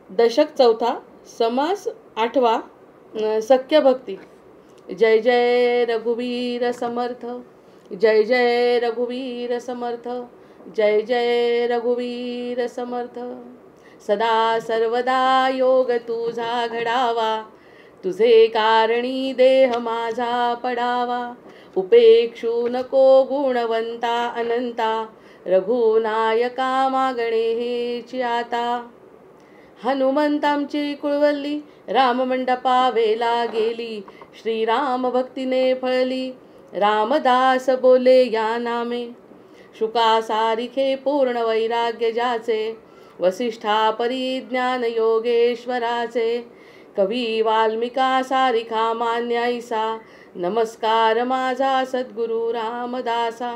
दशक चौथा, समास आठवा, सख्य भक्ती. जय जय रघुवीर समर्थ, जय जय रघुवीर समर्थ, जय जय रघुवीर समर्थ. सदा सर्वदा योग तुझा घडावा, तुझे कारणी देह माझा पडावा. उपेक्षू नको गुणवंता अनंता, रघुनायका मागणे हेची आता. हनुमंतांची कुळवल्ली राममंडपा वेला गेली, श्रीराम भक्तीने फळली. रामदास बोले या नामे, शुका सारिखे पूर्ण वैराग्य ज्याचे. वसिष्ठा परिज्ञान योगेश्वराचे, कवी वाल्मिका सारिखा मान्य ऐसा. नमस्कार माझा सद्गुरु रामदासा.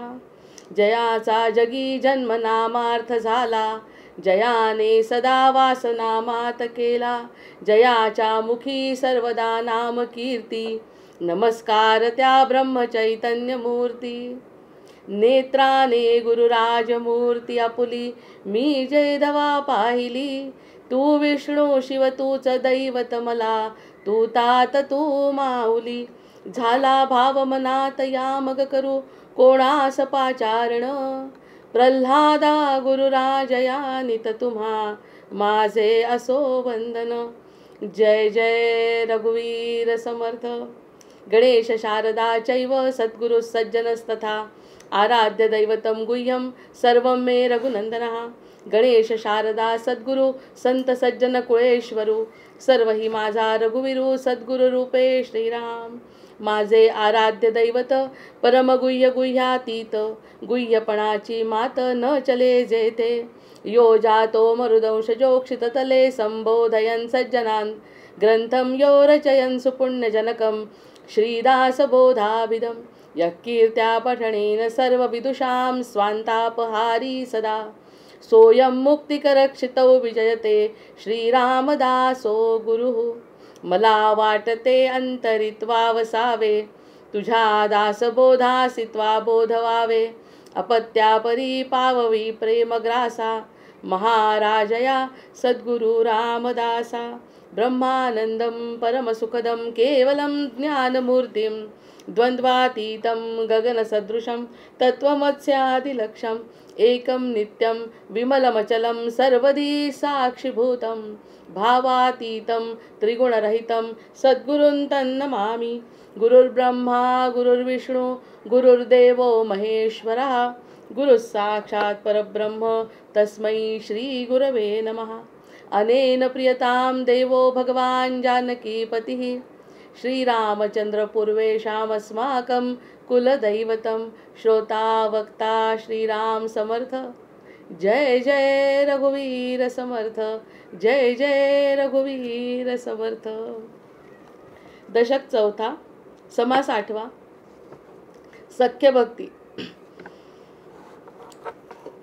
जयाचा जगी जन्म नामार्थ झाला, जयाने सदा वासना मात केला. जयाच्या मुखी सर्वदा नाम कीर्ती, नमस्कार त्या ब्रह्मचैतन्य मूर्ती. नेत्राने गुरुराजमूर्ती आपुली, मी जयधवा पाहिली. तू विष्णू शिव तूच दैवत मला, तू तात तू माऊली. झाला भाव मनात या मग करू कोणास पाचारण. प्रल्हादा गुरुराजया नित तुम्हा, माझे असो वंदन. जय जय रघुवीर समर्थ. गणेश शारदा चैव सद्गुरु सज्जनस्तथा, आराध्य दैवतं गुह्यं सर्वं मे रघुनंदनः. गणेश शारदा सद्गुरु संत सज्जन कुळेश्वरू, सर्व ही माझा रघुवीरू सद्गुरु रूपे श्रीराम. माझे आराध्य दैवत परमगुह्य गुह्यातीत, गुह्यपणाची मात न चले जेथे. यो जातो मरुदंश जोक्षित तले, संबोधयन् सज्जनान् ग्रंथं यो रचयन् सुपुण्यजनकं. श्रीदास बोधाभिधं यः कीर्त्या पठनेन सर्वविदुषां स्वान्तापहारी सदा. सोऽयं मुक्तिकरक्षितौ विजयते, श्रीरामदासो गुरुः. मला वाटते अंतरित्वा वसावे, तुझ्या दासबोधासित्वा बोधवावे. अपत्यापरी पाववी प्रेमग्रासा, महाराजया सद्गुरु रामदासा. ब्रह्मानंदं परमसुखदं केवलं ज्ञानमूर्तिं, द्वंद्वातीतं गगनसदृशं तत्त्वमस्यादिलक्ष्यम्. एकं नित्यं विमलमचलं सर्वदी साक्षिभूतं, भावातीतं त्रिगुणरहितं सद्गुरुं तन्नमामि. गुरुर्ब्रह्मा गुरुर्विष्णु गुरुर्देवो महेश्वरः, गुरुः साक्षात् परब्रह्म तस्मै श्रीगुरवे नमः. अनेन प्रियतां देवो भगवान् जानकीपतिः, श्रीरामचंद्र पूर्वेषामस्माकं कुलदैवतं. श्रोता वक्ता श्रीराम समर्थ. जय जय रघुवीर समर्थ, जय जय रघुवीर समर्थ. दशक चौथा, समास आठवा, सख्य भक्ती.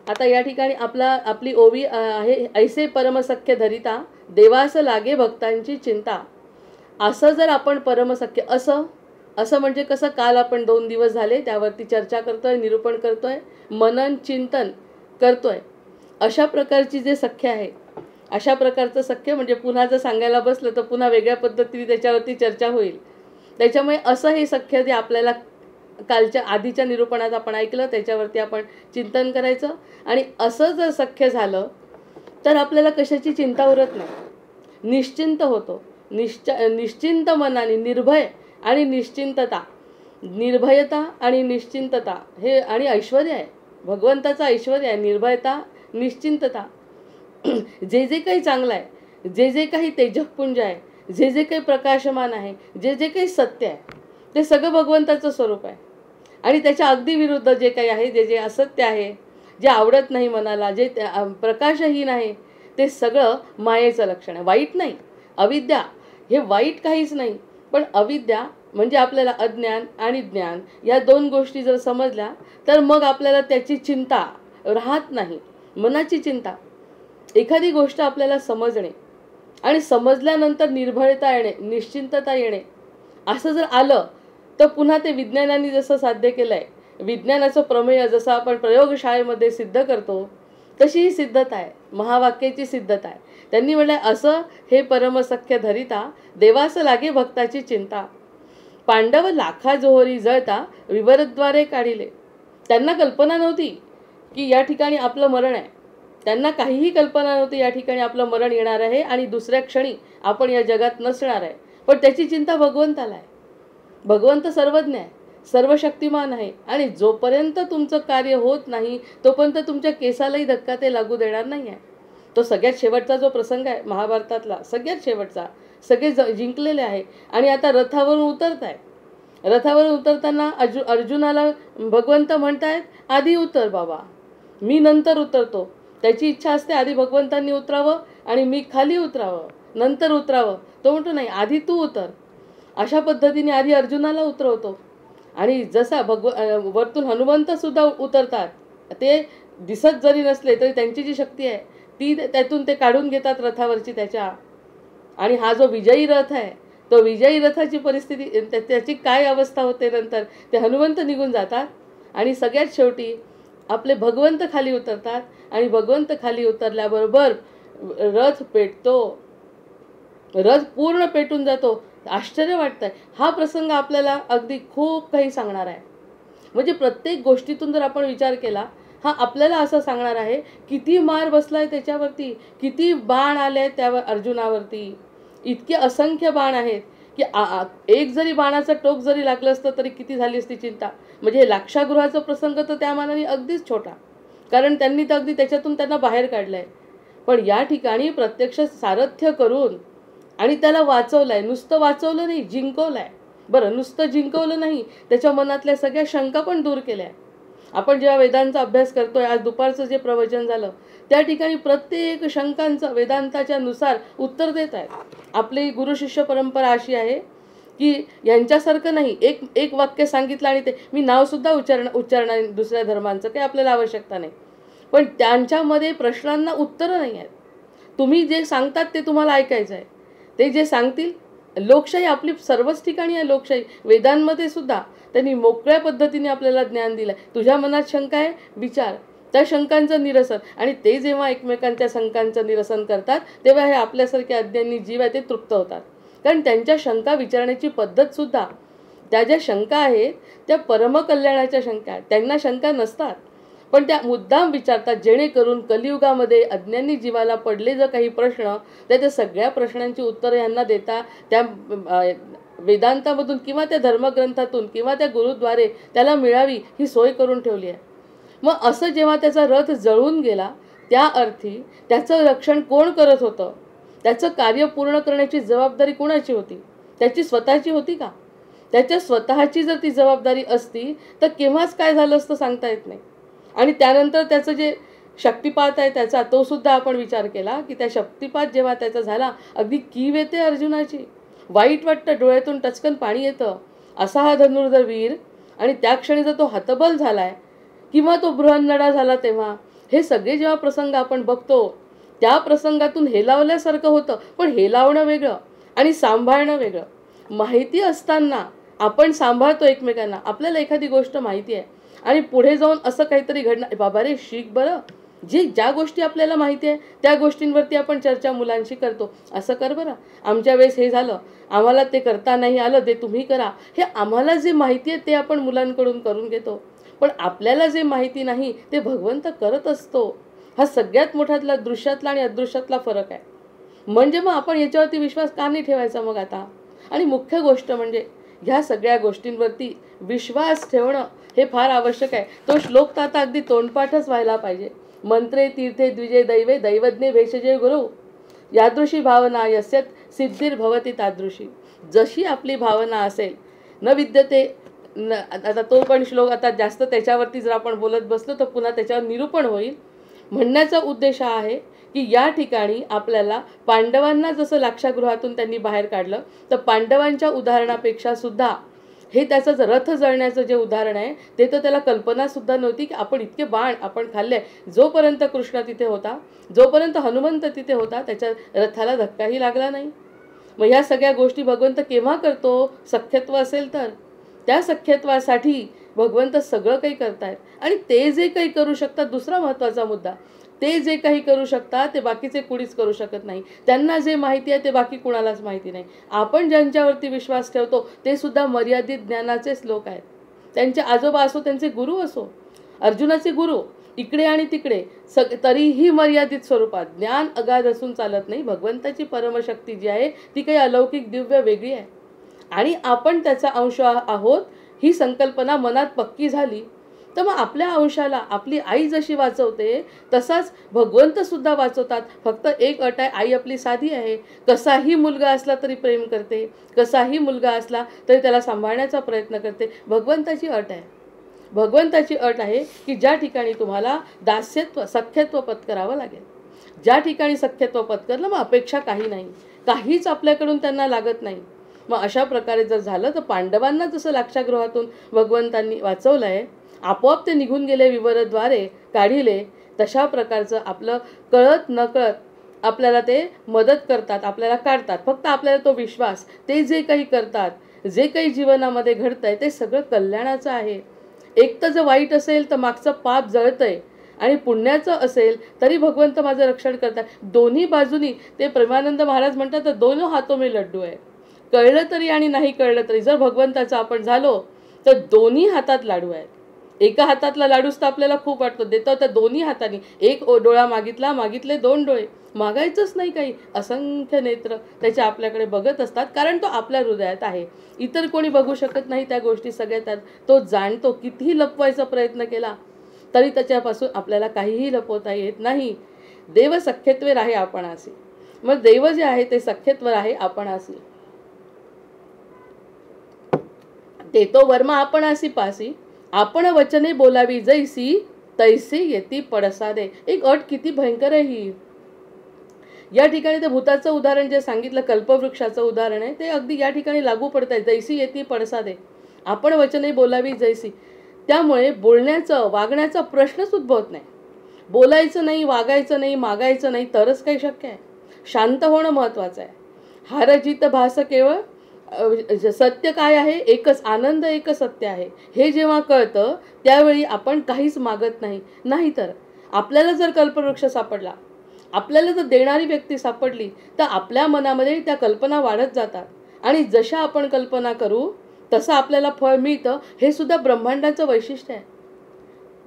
आता या ठिकाणी आपली ओवी आहे, ऐसे परमसख्य धरिता देवास लागे भक्तांची चिंता. असं जर आपण परमसख्य, असं म्हणजे कसं, काल आपण 2 दिवस झाले त्यावरती चर्चा करतोय, निरूपण करतोय, मनन चिंतन करतोय. अशा प्रकारची जे सख्य आहे, अशा प्रकारचं सख्य म्हणजे पुन्हा जर सांगायला बसलं तर पुन्हा वेगळ्या पद्धतीने त्याच्यावरती चर्चा होईल. त्याच्यामुळे असं हे सख्य जे आपल्याला कालच्या आधीच्या निरूपणात आपण ऐकलं त्याच्यावरती आपण चिंतन करायचं. आणि असं जर सख्य झालं तर आपल्याला कशाची चिंता उरत नाही, निश्चिंत होतो. निश्चिंत मनाने, निर्भय आणि निश्चिंतता, निर्भयता आणि निश्चिंतता हे आणि ऐश्वर्य आहे, भगवंताचं ऐश्वर्य आहे. निर्भयता, निश्चिंतता. जे जे काही चांगलं आहे, जे जे काही तेजपुंज आहे, जे जे काही प्रकाशमान आहे, जे जे काही सत्य आहे, ते सगळं भगवंताचं स्वरूप आहे. आणि त्याच्या अगदी विरुद्ध जे काही आहे, जे जे असत्य आहे, जे आवडत नाही मनाला, जे प्रकाशहीन आहे, ते सगळं मायेचं लक्षण आहे. वाईट नाही, अविद्या हे वाईट काहीच नाही, पण अविद्या म्हणजे आपल्याला अज्ञान आणि ज्ञान या 2 गोष्टी जर समजल्या तर मग आपल्याला त्याची चिंता राहत नाही. मनाची चिंता, एखादी गोष्ट आपल्याला समजणे आणि समजल्यानंतर निर्भयता येणे, निश्चिंतता येणे, असं जर आलं तर पुन्हा ते विज्ञानाने जसं साध्य केलं आहे, विज्ञानाचं प्रमेय जसं आपण प्रयोगशाळेमध्ये सिद्ध करतो तशी ही सिद्धता आहे, महावाक्याची सिद्धता आहे. त्यांनी म्हटलंय, असं हे परमसख्य धरिता देवास लागे भक्ताची चिंता. पांडव लाखा जोहरी जळता विवरद्वारे काढिले. त्यांना कल्पना नव्हती की या ठिकाणी आपलं मरण आहे. त्यांना काहीही कल्पना नव्हती या ठिकाणी आपलं मरण येणार आहे आणि दुसऱ्या क्षणी आपण या जगात नसणार आहे. पण त्याची चिंता भगवंताला आहे. भगवंत सर्वज्ञ आहे, सर्वशक्तिमान आहे आणि जोपर्यंत तुमचं कार्य होत नाही तोपर्यंत तुमच्या केसालाही धक्का ते लागू देणार नाही आहे. तो सगळ्यात शेवटचा जो प्रसंग आहे महाभारतातला, सगळ्यात शेवटचा, सगळे जिंकलेले आहे आणि आता रथावरून उतरत आहे. रथावरून उतरताना अर्जुनाला भगवंत म्हणतायत, आधी उतर बाबा, मी नंतर उतरतो. त्याची इच्छा असते आधी भगवंतांनी उतरावं आणि मी खाली उतरावं, नंतर उतरावं. तो म्हणतो नाही, आधी तू उतर. अशा पद्धतीने आधी अर्जुनाला उतरवतो आणि जसा वरतून हनुमंत सुद्धा उतरतात. ते दिसत जरी नसले तरी त्यांची जी शक्ती आहे ती त्यातून ते काढून घेतात रथावरची त्याच्या. आणि हा जो विजयी रथ आहे तो विजयी रथाची परिस्थिती, त्याची काय अवस्था होते नंतर, ते हनुमंत निघून जातात आणि सगळ्यात शेवटी आपले भगवंत खाली उतरतात आणि भगवंत खाली उतरल्याबरोबर रथ पेटतो, रथ पूर्ण पेटून जातो. आश्चर्य वाटतंय. हा प्रसंग आपल्याला अगदी खूप काही सांगणार आहे. म्हणजे प्रत्येक गोष्टीतून जर आपण विचार केला, हा आपल्याला असं सांगणार आहे किती मार बसलाय त्याच्यावरती, किती बाण आले त्यावर अर्जुनावरती. इतके असंख्य बाण आहेत की एक जरी बाणाचं टोक जरी लागलं असतं तरी किती झाली असती चिंता. म्हणजे हे लाक्षागृहाचा प्रसंग तर त्या मानाने अगदीच छोटा, कारण त्यांनी तर अगदी त्याच्यातून त्यांना बाहेर काढलंय. पण या ठिकाणी प्रत्यक्ष सारथ्य करून आणि त्याला वाचवलंय. नुसतं वाचवलं नाही, जिंकवलंय. बरं, नुसतं जिंकवलं नाही, त्याच्या मनातल्या सगळ्या शंका पण दूर केल्या. आपण जेव्हा वेदांचा अभ्यास करतोय, आज दुपारचं जे प्रवचन झालं त्या ठिकाणी प्रत्येक शंकांचं वेदांताच्या नुसार उत्तर देत आहेत. आपली गुरुशिष्य परंपरा अशी आहे की यांच्यासारखं नाही, एक वाक्य सांगितलं आणि ते मी नावसुद्धा उच्चारणार दुसऱ्या धर्मांचं, काही आपल्याला आवश्यकता नाही. पण त्यांच्यामध्ये प्रश्नांना उत्तरं नाही आहेत. तुम्ही जे सांगतात ते तुम्हाला ऐकायचं आहे. ते जे सांगतील, लोकशाही आपली सर्वच ठिकाणी आहे. लोकशाही वेदांमध्ये सुद्धा त्यांनी मोकळ्या पद्धतीने आपल्याला ज्ञान दिलं आहे. तुझ्या मनात शंका आहे, विचार, त्या शंकांचं निरसन. आणि ते जेव्हा एकमेकांच्या शंकांचं निरसन करतात तेव्हा हे आपल्यासारखे अज्ञानी जीव आहे ते तृप्त होतात. कारण त्यांच्या शंका विचारण्याची पद्धतसुद्धा, त्या ज्या शंका आहेत त्या परमकल्याणाच्या शंका आहेत. त्यांना शंका नसतात पण त्या मुद्दाम विचारतात, जेणेकरून कलियुगामध्ये अज्ञानी जीवाला पडले जर काही प्रश्न, तर त्या सगळ्या प्रश्नांची उत्तरं यांना देता त्या वेदांतामधून किंवा त्या धर्मग्रंथातून किंवा त्या गुरुद्वारे त्याला मिळावी ही सोय करून ठेवली आहे. मग असं जेव्हा त्याचा रथ जळून गेला, त्या अर्थी त्याचं रक्षण कोण करत होतं, त्याचं कार्य पूर्ण करण्याची जबाबदारी कोणाची होती? त्याची स्वतःची होती का? त्याच्या स्वतःची जर ती जबाबदारी असती तर केव्हाच काय झालं असतं सांगता येत नाही. आणि त्यानंतर त्याचं जे शक्तिपात आहे त्याचा, तो सुद्धा आपण विचार केला की त्या शक्तिपात जेव्हा त्याचा झाला, अगदी कीव येते अर्जुनाची, वाईट वाटतं, डोळ्यातून टचकन पाणी येतं. असा हा धनुर्धर वीर, आणि त्या क्षणी जर तो हतबल झालाय किंवा तो बृहन्नडा झाला, तेव्हा हे सगळे जेव्हा प्रसंग आपण बघतो त्या प्रसंगातून हेलावल्यासारखं होतं. पण हेलावणं वेगळं आणि सांभाळणं वेगळं. माहिती असताना आपण सांभाळतो एकमेकांना. आपल्याला एखादी गोष्ट माहिती आहे आणि पुढे जाऊन असं काहीतरी घडणार, बाबा रे शिक बरं, ज्या गोष्टी आपल्याला माहिती आहे त्या गोष्टींवरती आपण चर्चा मुलांशी करतो. असं कर बरं, आमच्या वेळेस हे झालं, आम्हाला ते करता नाही आलं, ते तुम्ही करा. हे आम्हाला जे माहिती आहे ते आपण मुलांकडून करून घेतो. पण आपल्याला जे माहिती नाही ते भगवंत करत असतो. हा सगळ्यात मोठातला दृश्यातला आणि अदृश्यातला फरक आहे. म्हणजे मग आपण याच्यावरती विश्वास का नाही ठेवायचा मग आता? आणि मुख्य गोष्ट म्हणजे ह्या सगळ्या गोष्टींवरती विश्वास ठेवणं हे फार आवश्यक आहे. तो श्लोक तर आता अगदी तोंडपाठच व्हायला पाहिजे. मंत्रे तीर्थे द्विजे दैवे दैवज्ञे भेषजे गुरु, यादृशी भावना यस्यत सिद्धिर्भवती तादृशी. जशी आपली भावना असेल, न विद्यते आता तो पण श्लोक, आता जास्त त्याच्यावरती जर आपण बोलत बसलो तर पुन्हा त्याच्यावर निरूपण होईल. म्हणण्याचा उद्देश हा आहे की या ठिकाणी आपल्याला पांडवांना जसं लाक्षागृहातून त्यांनी बाहेर काढलं, तर पांडवांच्या उदाहरणापेक्षा सुद्धा हे त्याचं रथ जळण्याचं जे उदाहरण आहे ते तर त्याला कल्पनासुद्धा नव्हती की आपण इतके बाण आपण खाल्ले. जोपर्यंत कृष्ण तिथे होता, जोपर्यंत हनुमंत तिथे होता, त्याच्या रथाला धक्काही लागला नाही. मग ह्या सगळ्या गोष्टी भगवंत केव्हा करतो? सख्यत्व असेल तर. त्या सख्यत्वासाठी भगवंत सगळं काही करतायत आणि ते जे काही करू शकतात. दुसरा महत्त्वाचा मुद्दा, ते जे काही करू शकतात ते बाकीचे कुणीच करू शकत नाही. त्यांना जे माहिती आहे ते बाकी कुणालाच माहिती नाही. आपण ज्यांच्यावरती विश्वास ठेवतो ते सुद्धा मर्यादित ज्ञानाचेच लोक आहेत. त्यांचे आजोबा असो, त्यांचे गुरु असो, अर्जुनाचे गुरु इकडे आणि तिकडे तरीही मर्यादित स्वरूपात. ज्ञान अगाध असून चालत नाही. भगवंताची परमशक्ती जी आहे ती काही अलौकिक दिव्य वेगळी आहे आणि आपण त्याचा अंश आहोत ही संकल्पना मनात पक्की झाली तर मग आपल्या अंशाला आपली आई जशी वाचवते तसाच भगवंत सुद्धा वाचवतात. फक्त एक अट आहे, आई आपली साधी आहे. कसाही मुलगा असला तरी प्रेम करते, कसाही मुलगा असला तरी त्याला सांभाळण्याचा प्रयत्न करते. भगवंताची अट आहे. भगवंताची अट आहे की ज्या ठिकाणी तुम्हाला दास्यत्व सख्यत्व पत्करावं लागेल, ज्या ठिकाणी सख्यत्व पत्करलं मग अपेक्षा काही नाही, काहीच आपल्याकडून त्यांना लागत नाही. मग अशा प्रकारे जर झालं तर पांडवांना जसं लाक्षागृहातून भगवंतांनी वाचवलं आहे, आपोआप ते निघून गेले विवरद्वारे काढिले, तशा प्रकारचं आपलं कळत नकळत आपल्याला ते मदत करतात, आपल्याला काढतात. फक्त आपल्याला तो विश्वास, ते जे काही करतात, जे काही जीवनामध्ये घडतंय ते सगळं कल्याणाचं आहे. एक तर जर वाईट असेल तर मागचं पाप जळतंय आणि पुण्याचं असेल तरी भगवंत माझं रक्षण करतात. दोन्ही बाजूनी ते प्रेमानंद महाराज म्हणतात तर दोनों हातों में लड्डू आहे. कळलं तरी आणि नाही कळलं तरी जर भगवंताचं आपण झालो तर दोन्ही हातात लाडू आहेत. एका हातातला लाडूच तर आपल्याला खूप वाटतो, देतो तर दोन्ही हाताने. एक डोळा मागितला, मागितले 2 डोळे. मागायचंच नाही काही, असंख्य नेत्र त्याच्या आपल्याकडे बघत असतात, कारण तो आपल्या हृदयात आहे. इतर कोणी बघू शकत नाही त्या गोष्टी सगळ्या त्यात. तो जाणतो. कितीही लपवायचा प्रयत्न केला तरी त्याच्यापासून आपल्याला काहीही लपवता येत नाही. देव सख्यत्वे राहे आपणासी. मग देव जे आहे ते सख्यत्व आहे आपणासी. देतो वर्मा आपणासी पासी, आपण वचने बोलावी जैसी तैसी येती पडसादे. एक अट किती भयंकर आहे ही. या ठिकाणी ते भूताचं उदाहरण जे सांगितलं, कल्पवृक्षाचं उदाहरण आहे, ते अगदी या ठिकाणी लागू पडत आहे. जैसी येती पडसादे, आपण वचने बोलावी जैसी. त्यामुळे बोलण्याचं वागण्याचा प्रश्नच उद्भवत नाही. बोलायचं नाही, वागायचं नाही, मागायचं नाही तरच काही शक्य आहे. शांत होणं महत्त्वाचं आहे. हार जीत भास केवळ सत्य काय आहे, एकच आनंद, एकच सत्य आहे. हे जेव्हा कळतं त्यावेळी आपण काहीच मागत नाही. नाहीतर आपल्याला जर कल्पवृक्ष सापडला, आपल्याला जर देणारी व्यक्ती सापडली तर आपल्या मनामध्ये त्या कल्पना वाढत जातात आणि जशा आपण कल्पना करू तसं आपल्याला फळ मिळतं. हे सुद्धा ब्रह्मांडाचं वैशिष्ट्य आहे.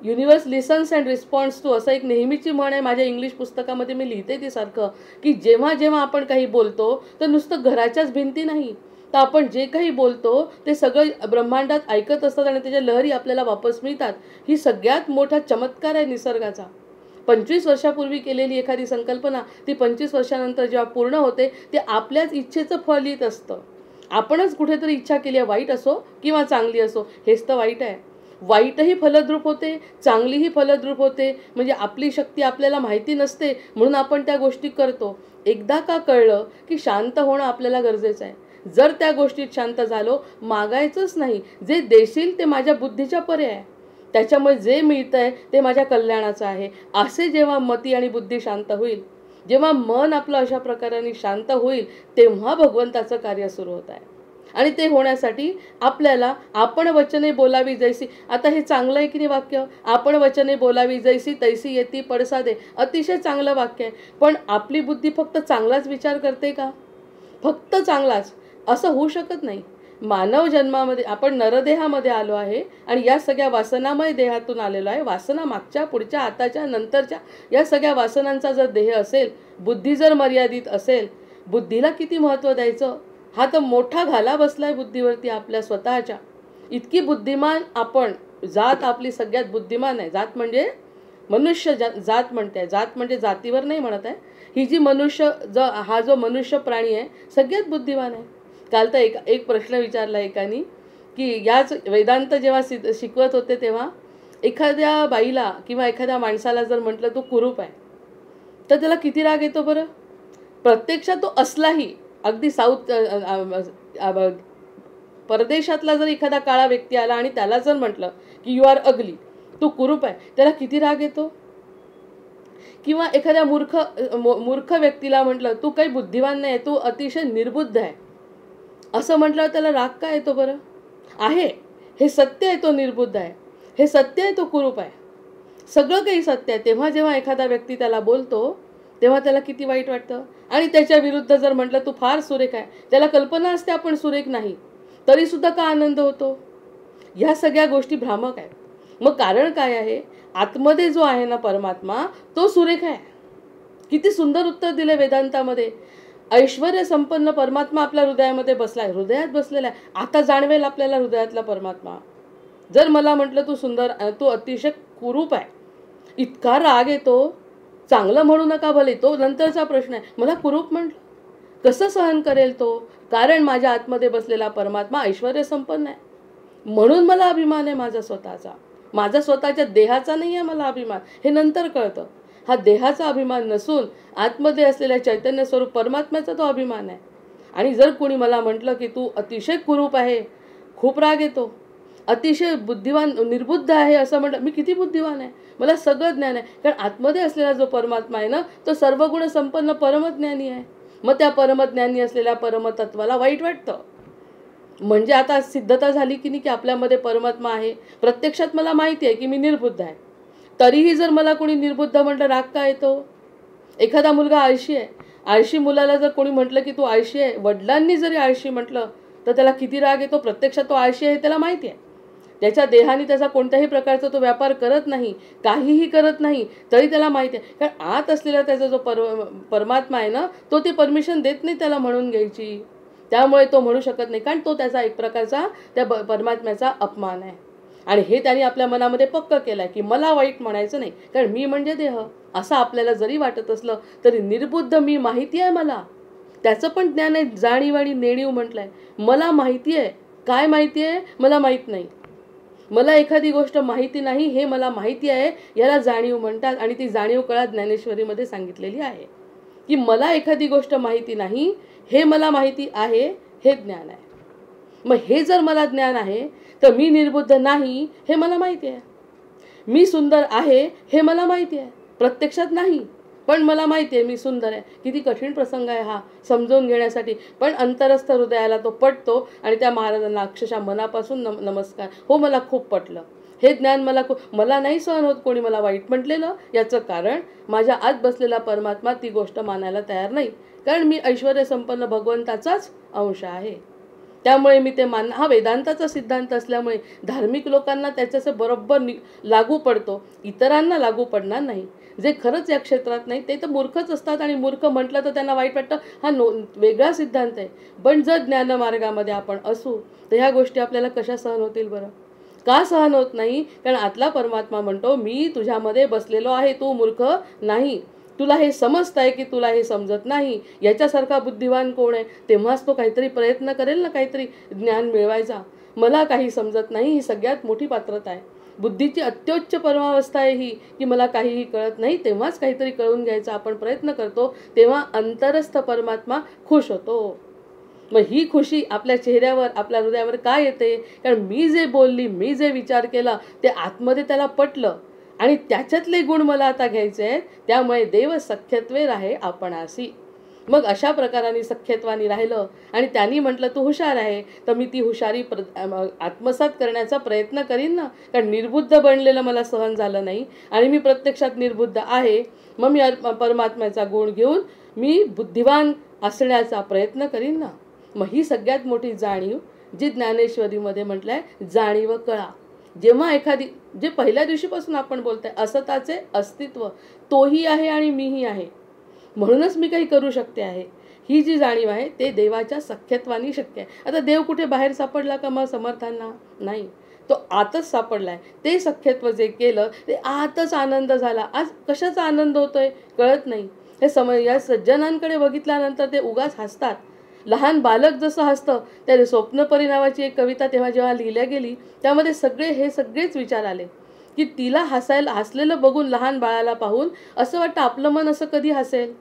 Universe listens and responds to, असं एक नेहमीची म्हण आहे. माझ्या इंग्लिश पुस्तकामध्ये मी लिहिते ती सारखं, की जेव्हा जेव्हा आपण काही बोलतो तर नुसतं घराच्याच भिंती नाही, तर आपण जे काही बोलतो ते सगळं ब्रह्मांडात ऐकत असतात आणि त्याच्या लहरी आपल्याला वापस मिळतात. ही सगळ्यात मोठा चमत्कार आहे निसर्गाचा. 25 वर्षापूर्वी केलेली एखादी संकल्पना ती 25 वर्षानंतर जेव्हा पूर्ण होते ते आपल्याच इच्छेचं फळ लिहित असतं. आपणच कुठेतरी इच्छा केली आहे, वाईट असो किंवा चांगली असो. हेच तर वाईट आहे. वाईटही फलद्रूप होते, चांगलीही फलद्रूप होते. म्हणजे आपली शक्ती आपल्याला माहिती नसते म्हणून आपण त्या गोष्टी करतो. एकदा का कळलं की शांत होणं आपल्याला गरजेचं आहे. जर त्या गोष्टीत शांत झालो, मागायचंच नाही. जे देशील ते माझ्या बुद्धीच्या परे आहे, त्याच्यामुळे जे मिळतंय ते माझ्या कल्याणाचं आहे, असे जेव्हा मती आणि बुद्धी शांत होईल, जेव्हा मन आपलं अशा प्रकाराने शांत होईल तेव्हा भगवंताचं कार्य सुरू होत आहे. आणि ते होण्यासाठी आपल्याला आपण वचने बोलावी जैसी. आता हे चांगलं आहे की नाही वाक्य, आपण वचने बोलावी जैसी तैसी येती पडसादे. अतिशय चांगलं वाक्य आहे. पण आपली बुद्धी फक्त चांगलाच विचार करते का? फक्त चांगलाच असं होऊ शकत नाही. मानव जन्मामध्ये आपण नरदेहामध्ये आलो आहे आणि या सगळ्या वासनामय देहातून आलेलो आहे. वासना मागच्या, पुढच्या, आताच्या, नंतरच्या या सगळ्या वासनांचा जर देह असेल, बुद्धी जर मर्यादित असेल, बुद्धीला किती महत्त्व द्यायचं? हा तर मोठा घाला बसलाय बुद्धीवरती आपल्या स्वतःच्या. इतकी बुद्धिमान आपण, जात आपली सगळ्यात बुद्धिमान आहे. जात म्हणजे मनुष्य जात म्हणते. जात म्हणजे जातीवर नाही म्हणत आहे. ही जी मनुष्य हा जो मनुष्य प्राणी आहे सगळ्यात बुद्धिमान आहे. काल तर एक प्रश्न विचारला एकानी, की याच वेदांत जेव्हा शिकवत होते तेव्हा एखाद्या बाईला किंवा एखाद्या माणसाला जर म्हटलं तू कुरूप आहे तर त्याला किती राग येतो बरं? प्रत्यक्षात तो असलाही, अगदी साऊथ परदेशातला जर एखादा काळा व्यक्ती आला आणि त्याला जर म्हटलं की यू आर अगली, तू कुरूप आहे, त्याला किती राग येतो? किंवा एखाद्या मूर्ख व्यक्तीला म्हटलं तू काही बुद्धिवान नाही, तू अतिशय निर्बुद्ध आहे, असं म्हटल्यावर त्याला राग का येतो बरं? आहे हे सत्य आहे, तो निर्बुद्ध आहे. हे सत्य आहे, तो कुरूप आहे. सगळं काही सत्य आहे. तेव्हा जेव्हा एखादा व्यक्ती त्याला बोलतो तेव्हा त्याला किती वाईट वाटतं. आणि त्याच्या विरुद्ध जर म्हटलं तू फार सुरेख आहे, त्याला कल्पना असते आपण सुरेख नाही, तरी सुद्धा का आनंद होतो. ह्या सगळ्या गोष्टी भ्रामक आहेत. मग कारण काय आहे, आतमध्ये जो आहे ना परमात्मा तो सुरेख आहे. किती सुंदर उत्तर दिले वेदांतामध्ये. ऐश्वर्य संपन्न परमात्मा आपल्या हृदयामध्ये बसलाय, हृदयात बसलेला आहे. आता जाणवेल आपल्याला हृदयातला परमात्मा. जर मला म्हटलं तू सुंदर, तू अतिशय कुरूप आहे, इतका राग येतो. चांगलं म्हणू नका भले, तो नंतरचा प्रश्न आहे. मला कुरूप म्हटलं, कसं सहन करेल तो. कारण माझ्या आतमध्ये बसलेला परमात्मा ऐश्वर्य संपन्न आहे. म्हणून मला अभिमान आहे माझा स्वतःचा. माझा स्वतःच्या देहाचा नाही आहे मला अभिमान, हे नंतर कळतं. हा देहाचा अभिमान नसून आतमध्ये असलेल्या चैतन्य स्वरूप परमात्म्याचा तो अभिमान आहे. आणि जर कोणी मला म्हटलं की तू अतिशय कुरूप आहे, खूप राग येतो, अतिशय बुद्धिवान निर्बुद्ध आहे असं म्हटलं, मी किती बुद्धिवान आहे, मला सगळं ज्ञान आहे. कारण आतमध्ये असलेला जो परमात्मा आहे ना तो सर्वगुण संपन्न परमज्ञानी आहे. मग त्या परमज्ञानी असलेल्या परमतत्वाला वाईट वाटतं. म्हणजे आता सिद्धता झाली की नाही की आपल्यामध्ये परमात्मा आहे. प्रत्यक्षात मला माहिती आहे की मी निर्बुद्ध आहे, तरीही जर मला कोणी निर्बुद्ध म्हटलं राग का येतो. एखादा मुलगा आळशी आहे, आळशी मुलाला जर कोणी म्हटलं की तू आळशी आहे, वडिलांनी जरी आळशी म्हटलं तर त्याला किती राग येतो. प्रत्यक्षात तो आळशी आहे त्याला माहिती आहे. त्याच्या देहाने त्याचा कोणत्याही प्रकारचा तो व्यापार करत नाही, काहीही करत नाही, तरी त्याला माहिती आहे. कारण आत असलेला त्याचा जो परमात्मा आहे ना तो ते परमिशन देत नाही त्याला म्हणून घ्यायची. त्यामुळे तो म्हणू शकत नाही, कारण तो त्याचा एक प्रकारचा त्या परमात्म्याचा अपमान आहे. आणि हे त्यांनी आपल्या मनामध्ये पक्क केलं आहे की मला वाईट म्हणायचं नाही, कारण मी म्हणजे देह. असं आपल्याला जरी वाटत असलं तरी निर्बुद्ध मी माहिती आहे मला. त्याचं पण ज्ञान आहे, जाणीव आणि नेणीव म्हटलंय. मला माहिती आहे. काय माहिती आहे, मला माहीत नाही. मला एखादी गोष्ट माहिती नाही हे मला माहिती आहे, याला जाणीव म्हणतात. आणि ती जाणीव कळा ज्ञानेश्वरीमध्ये सांगितलेली आहे की मला एखादी गोष्ट माहिती नाही हे मला माहिती आहे, हे ज्ञान आहे. मग हे जर मला ज्ञान आहे तर मी निर्बुद्ध नाही हे मला माहिती आहे. मी सुंदर आहे हे मला माहिती आहे, प्रत्यक्षात नाही पण मला माहिती आहे मी सुंदर आहे. किती कठीण प्रसंग आहे हा समजून घेण्यासाठी, पण अंतरस्थ हृदयाला तो पटतो. आणि त्या महाराजांना अक्षरशः मनापासून नमस्कार. हो, मला खूप पटलं हे ज्ञान. मला नाही सहन होत कोणी मला वाईट म्हटलेलं. याचं कारण माझ्या आत बसलेला परमात्मा ती गोष्ट मानायला तयार नाही, कारण मी ऐश्वर्य संपन्न भगवंताचाच अंश आहे. त्यामुळे मी ते हा वेदांताचा सिद्धांत असल्यामुळे धार्मिक लोकांना त्याच्याचं बरोबर लागू पडतो, इतरांना लागू पडणार नाही. जे खरंच या क्षेत्रात नाही ते तर मूर्खच असतात, आणि मूर्ख म्हटलं तर त्यांना वाईट वाटतं. हा वेगळा सिद्धांत आहे. पण जर ज्ञानमार्गामध्ये आपण असू तर ह्या गोष्टी आपल्याला कशा सहन होतील बरं. का सहन होत नाही, कारण आतला परमात्मा म्हणतो मी तुझ्यामध्ये बसलेलो आहे, तू मूर्ख नाही. तुला हे समजतंय की तुला हे समजत नाही. याच्यासारखा बुद्धिवान कोण आहे. तेव्हाच तो काहीतरी प्रयत्न करेल ना, काहीतरी ज्ञान मिळवायचा. मला काही समजत नाही ही सगळ्यात मोठी पात्रता आहे. बुद्धीची अत्योच्च परमावस्था आहे ही, की मला काहीही कळत नाही. तेव्हाच काहीतरी कळून घ्यायचा आपण प्रयत्न करतो, तेव्हा अंतरस्थ परमात्मा खुश होतो. मग ही खुशी आपल्या चेहऱ्यावर आपल्या हृदयावर का येते, कारण मी जे बोलली, मी जे विचार केला ते आतमध्ये त्याला पटलं. आणि त्याच्यातले गुण मला आता घ्यायचे आहेत. त्यामुळे देव सख्यत्वे राहे आपणासी. मग अशा प्रकाराने सख्यत्वानी राहिलं आणि त्यांनी म्हटलं तू हुशार आहे, तर मी ती हुशारी आत्मसात करण्याचा प्रयत्न करीन ना. कारण निर्बुद्ध बनलेलं मला सहन झालं नाही आणि मी प्रत्यक्षात निर्बुद्ध आहे. मग मी परमात्म्याचा गुण घेऊन मी बुद्धिवान असण्याचा प्रयत्न करीन ना. मग ही सगळ्यात मोठी जाणीव जी ज्ञानेश्वरीमध्ये म्हटलंय, जाणीव कळा. जेव्हा एखादी, जे पहिल्या दिवशीपासून आपण बोलतोय, असताचे अस्तित्व, तोही आहे आणि मीही आहे, म्हणूनच मी काही करू शकते आहे, ही जी जाणीव आहे ते देवाच्या सख्यत्वानी शक्य आहे. आता देव कुठे बाहेर सापडला का मग समर्थांना? नाही, तो आतच सापडलाय. ते सख्यत्व जे केलं ते आतच आनंद झाला. आज कशाचा आनंद होतोय कळत नाही. हे या सज्जनांकडे बघितल्यानंतर ते उगाच हसतात. लहान बालक जसं हसतं, त्या स्वप्नपरी नावाची एक कविता तेव्हा जेव्हा लिहिल्या गेली त्यामध्ये सगळेच विचार आले की तिला हसलेलं बघून, लहान बाळाला पाहून असं वाटतं आपलं मन असं कधी हसेल.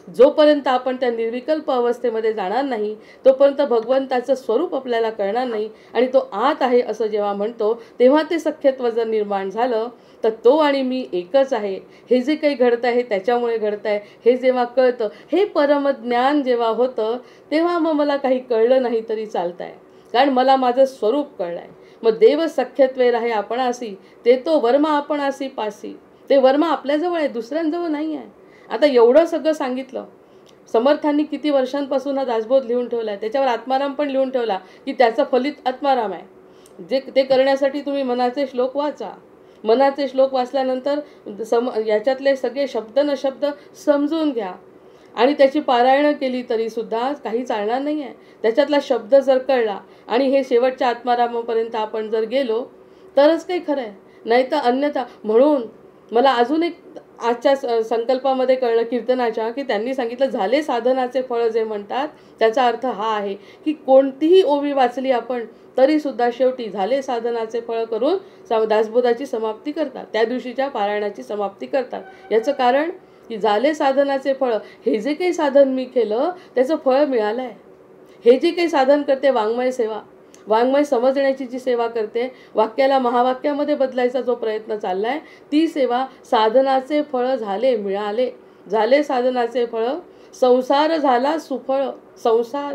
जोपर्यंत आपण त्या निर्विकल्प अवस्थेमध्ये जाणार नाही तोपर्यंत भगवंताचं स्वरूप आपल्याला कळणार नाही. आणि तो आत आहे असं जेव्हा म्हणतो तेव्हा ते सख्यत्व जर निर्माण झालं तर तो आणि मी एकच आहे, हे जे काही घडत आहे त्याच्यामुळे घडत आहे हे जेव्हा कळतं, हे परमज्ञान जेव्हा होतं तेव्हा मग मला काही कळलं नाही तरी चालत आहे, कारण मला माझं स्वरूप कळलं आहे. मग देव सख्यत्वे राहे आपणासी, ते तो वर्मा आपणासी पासी. ते वर्म आपल्याजवळ आहे, दुसऱ्यांजवळ नाही आहे. आता एवढं सगळं सांगितलं. समर्थांनी किती वर्षांपासून हा दासबोध लिहून ठेवला आहे, त्याच्यावर आत्माराम पण लिहून ठेवला की त्याचं फलित आत्माराम आहे. जे ते करण्यासाठी तुम्ही मनाचे श्लोक वाचा. मनाचे श्लोक वाचल्यानंतर याच्यातले सगळे शब्द न शब्द समजून घ्या आणि त्याची पारायणं केली तरीसुद्धा काही चालणार नाही आहे. त्याच्यातला शब्द जर कळला आणि हे शेवटच्या आत्मारामापर्यंत आपण जर गेलो तरच काही खरं आहे, नाही तर अन्यथा. म्हणून मला अजून एक आजच्या संकल्पामध्ये कळलं कीर्तनाच्या, की त्यांनी सांगितलं झाले साधनाचे फळ जे म्हणतात त्याचा अर्थ हा आहे की कोणतीही ओवी वाचली आपण तरीसुद्धा शेवटी झाले साधनाचे फळ करून दासबोधाची समाप्ती करतात, त्या दिवशीच्या पारायणाची समाप्ती करतात. याचं कारण की झाले साधनाचे फळ, हे जे काही साधन मी केलं त्याचं फळ मिळालं आहे. हे जे काही साधन करते वाङ्मय सेवा, वाङ्मय समजण्याची जी सेवा करते, वाक्याला महावाक्यामध्ये बदलायचा जो प्रयत्न चालला आहे, ती सेवा साधनाचे फळ झाले, मिळाले. झाले साधनाचे फळ, संसार झाला सुफळ. संसार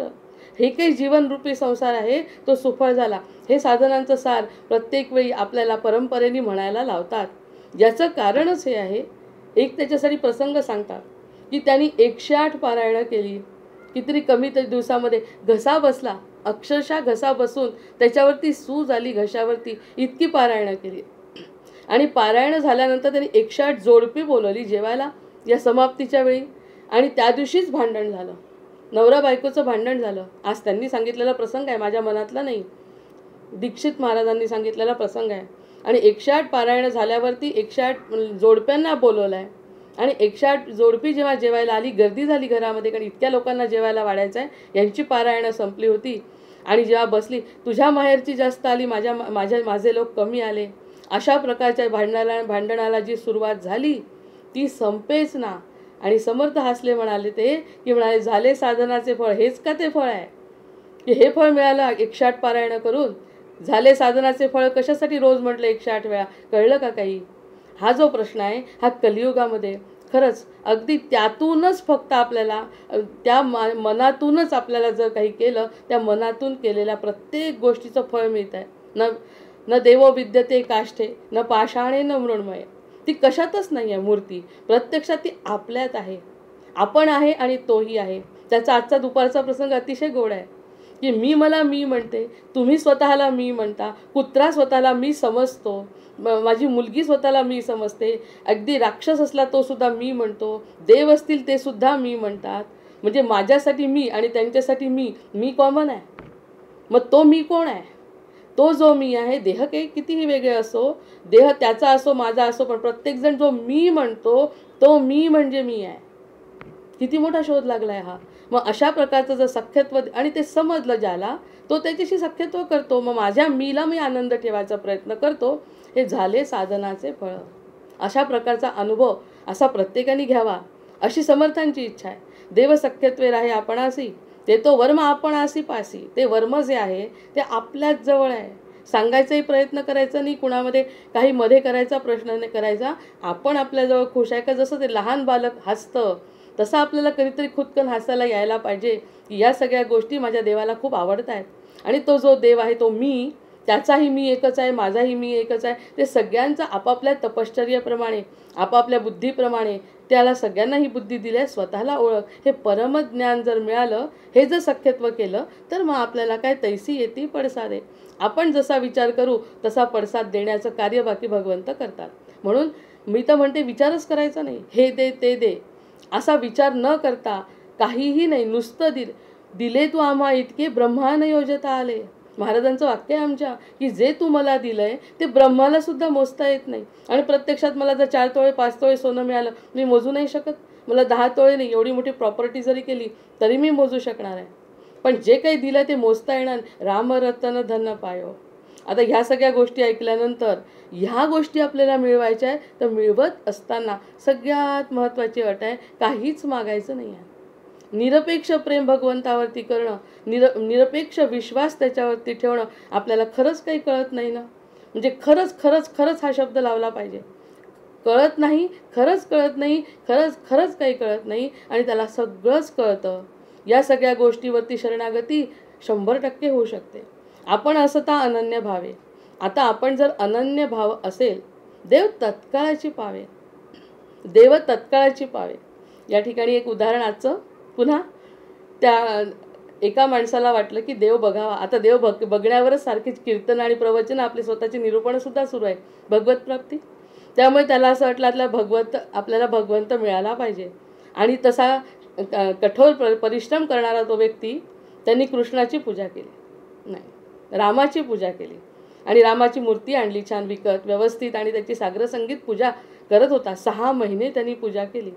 हे काही जीवनरूपी संसार आहे तो सुफळ झाला. हे साधनांचं सार प्रत्येक वेळी आपल्याला परंपरेने म्हणायला लावतात. याचं कारणच हे आहे. एक त्याच्यासाठी प्रसंग सांगतात की त्यांनी 108 पारायणं केली. कितीतरी कमी दिवसामध्ये घसा बसला, अक्षरशः घसा बसून त्याच्यावरती सूज आली घशावरती, इतकी पारायणं केली. आणि पारायणं झाल्यानंतर त्यांनी 108 जोडपी बोलवली जेवायला या समाप्तीच्या वेळी. आणि त्या दिवशीच भांडण झालं, नवरा बायकोचं भांडण झालं. आज त्यांनी सांगितलेला प्रसंग आहे, माझ्या मनातला नाही, दीक्षित महाराजांनी सांगितलेला प्रसंग आहे. आणि 108 पारायणं झाल्यावरती 108 जोडप्यांना बोलवलं आहे. आणि 108 जोडपी जेव्हा जेवायला आली, गर्दी झाली घरामध्ये, कारण इतक्या लोकांना जेवायला वाढायचं आहे. यांची पारायणं संपली होती. आणि जेव्हा बसली, तुझ्या माहेरची जास्त आली, माझे लोक कमी आले, अशा प्रकारच्या भांडणाला जी सुरुवात झाली ती संपेच ना. आणि समर्थ हसले, म्हणाले ते की म्हणाले झाले साधनाचे फळ, हेच का ते फळ आहे की हे फळ मिळालं 108 पारायणं करून. झाले साधनाचे फळ कशासाठी रोज म्हटलं 108 वेळा, कळलं का काही? हा जो प्रश्न आहे हा कलियुगामध्ये खरंच अगदी त्यातूनच फक्त आपल्याला त्या मनातूनच आपल्याला जर काही केलं, त्या मनातून केलेल्या प्रत्येक गोष्टीचं फळ मिळत आहे. न देवो विद्यते काष्ठे न पाषाणे न मृण्मये. ती कशातच नाही आहे मूर्ती, प्रत्यक्षात ती आपल्यात आहे. आपण आहे आणि तोही आहे. त्याचा आजचा दुपारचा प्रसंग अतिशय गोड आहे की मला मी म्हणते, तुम्ही स्वतःला मी म्हणता, कुत्रा स्वतःला मी समजतो, माझी मुलगी स्वतःला मी समजते, अगदी राक्षस असला तो सुद्धा मी म्हणतो, देव असतील ते सुद्धा मी म्हणतात. म्हणजे माझ्यासाठी मी आणि त्यांच्यासाठी मी कॉमन आहे. मग तो मी कोण आहे? तो जो मी आहे, देह काही कितीही वेगळे असो, देह त्याचा असो माझा असो, पण प्रत्येकजण जो मी म्हणतो तो मी म्हणजे मी आहे. किती मोठा शोध लागलाय हा. मग अशा प्रकारचं जर सख्यत्व आणि ते समजलं ज्याला, तो त्याच्याशी सख्यत्व करतो. मग माझ्या मीला मी आनंद ठेवायचा प्रयत्न करतो. हे झाले साधनाचे फळ. अशा प्रकारचा अनुभव असा प्रत्येकाने घ्यावा अशी समर्थांची इच्छा आहे. देव सख्यत्वे राहे आपणासी, ते तो वर्म आपणासी पासी. ते वर्म जे आहे ते आपल्याच जवळ आहे. सांगायचाही प्रयत्न करायचा नाही, कुणामध्ये काही मध्ये करायचा प्रश्न नाही करायचा. आपण आपल्याजवळ खुश आहे का? जसं ते लहान बालक हसतं तसं आपल्याला कधीतरी खुदकन हसायला यायला पाहिजे की या सगळ्या गोष्टी माझ्या देवाला खूप आवडत आहेत. आणि तो जो देव आहे तो मी, त्याचाही मी एकच आहे, माझाही मी एकच आहे. ते सगळ्यांचं आपापल्या तपश्चर्येप्रमाणे, आपापल्या बुद्धीप्रमाणे त्याला सगळ्यांना ही बुद्धी दिली आहे. स्वतःला ओळख, हे परमज्ञान जर मिळालं, हे जर सख्यत्व केलं, तर मग आपल्याला काय तैसी येती पडसादे. आपण जसा विचार करू तसा पडसाद देण्याचं कार्य बाकी भगवंत करतात. म्हणून मी तर म्हणते विचारच करायचा नाही, हे दे ते दे असा विचार न करता काहीही नाही, नुसतं दिले तू आम्हा इतके ब्रह्मा न योजता आले. महाराजांचं वाक्य आहे आमच्या की जे तू मला दिलंय ते ब्रह्माला सुद्धा मोजता येत नाही. आणि प्रत्यक्षात मला जर 4 तोळे 5 तोळे सोनं मिळालं, मी मोजू नाही शकत. मला 10 तोळे नाही, एवढी मोठी प्रॉपर्टी जरी केली तरी मी मोजू शकणार आहे. पण जे काही दिलं ते मोजता येणार. रामरतन धन पायो. आता ह्या सगळ्या गोष्टी ऐकल्यानंतर ह्या गोष्टी आपल्याला मिळवायच्या आहेत, तर मिळवत असताना सगळ्यात महत्त्वाची अट आहे, काहीच मागायचं नाही आहे. निरपेक्ष प्रेम भगवंतावरती करणं, निरपेक्ष विश्वास त्याच्यावरती ठेवणं. आपल्याला खरंच काही कळत नाही ना, म्हणजे खरंच हा शब्द लावला पाहिजे. कळत नाही, खरंच कळत नाही, खरंच काही कळत नाही आणि त्याला सगळंच कळतं. या सगळ्या गोष्टीवरती शरणागती 100% होऊ शकते. आपण असता अनन्य भावे. आता आपण जर अनन्य भाव असेल, देव तत्काळाची पावे. देव तत्काळाची पावे. या ठिकाणी एक उदाहरण आजचं पुन्हा. त्या एका माणसाला वाटलं की देव बघावा. आता देव बघण्यावरच सारखीच कीर्तन आणि प्रवचन, आपली स्वतःची निरूपणसुद्धा सुरू आहे, भगवत प्राप्ती. त्यामुळे त्याला असं वाटलं आपल्याला भगवंत मिळाला पाहिजे. आणि तसा कठोर परिश्रम करणारा तो व्यक्ती, त्यांनी कृष्णाची पूजा केली, नाही रामाची पूजा केली. आणि रामाची मूर्ती आणली छान विकत व्यवस्थित, आणि त्याची साग्रसंगीत पूजा करत होता. 6 महिने त्यांनी पूजा केली.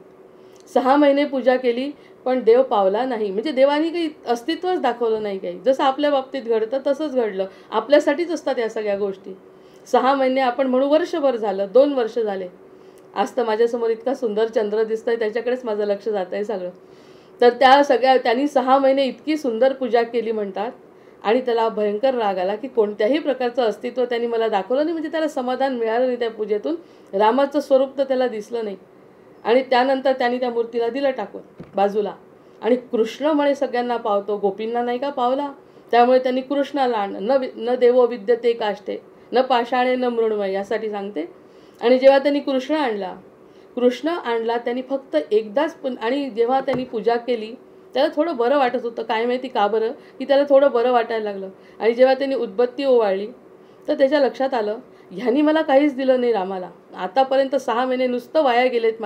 6 महिने पूजा केली, पण देव पावला नाही. म्हणजे देवानी काही अस्तित्वच दाखवलं नाही. काही जसं आपल्या बाबतीत घडतं तसंच घडलं. आपल्यासाठीच असतात या सगळ्या गोष्टी. 6 महिने आपण म्हणू वर्षभर झालं, 2 वर्ष झाले. आज तर माझ्यासमोर इतका सुंदर चंद्र दिसतंय, त्याच्याकडेच माझं लक्ष जात आहे सगळं. तर त्यांनी 6 महिने इतकी सुंदर पूजा केली म्हणतात. आणि त्याला भयंकर राग आला की कोणत्याही प्रकारचं अस्तित्व त्यांनी मला दाखवलं नाही. म्हणजे त्याला समाधान मिळालं नाही त्या पूजेतून. रामाचं स्वरूप तर त्याला दिसलं नाही. आणि त्यानंतर त्यांनी त्या मूर्तीला दिलं टाकून बाजूला. आणि कृष्ण म्हणे सगळ्यांना पावतो, गोपींना नाही का पावला. त्यामुळे त्यांनी कृष्णाला न देवो विद्यते काष्टे न पाषाणे न मृण्मय, यासाठी सांगते. आणि जेव्हा त्यांनी कृष्ण आणला त्यांनी फक्त एकदाच. आणि जेव्हा त्यांनी पूजा केली त्याला थोडं बरं वाटत होतं. काय माहिती का बरं, की त्याला थोडं बरं वाटायला लागलं. आणि जेव्हा त्यांनी उदबत्ती ओवाळली तर त्याच्या लक्षात आलं, ह्यांनी मला काहीच दिलं नाही रामाला. आतापर्यंत 6 महिने नुसतं वाया गेलेत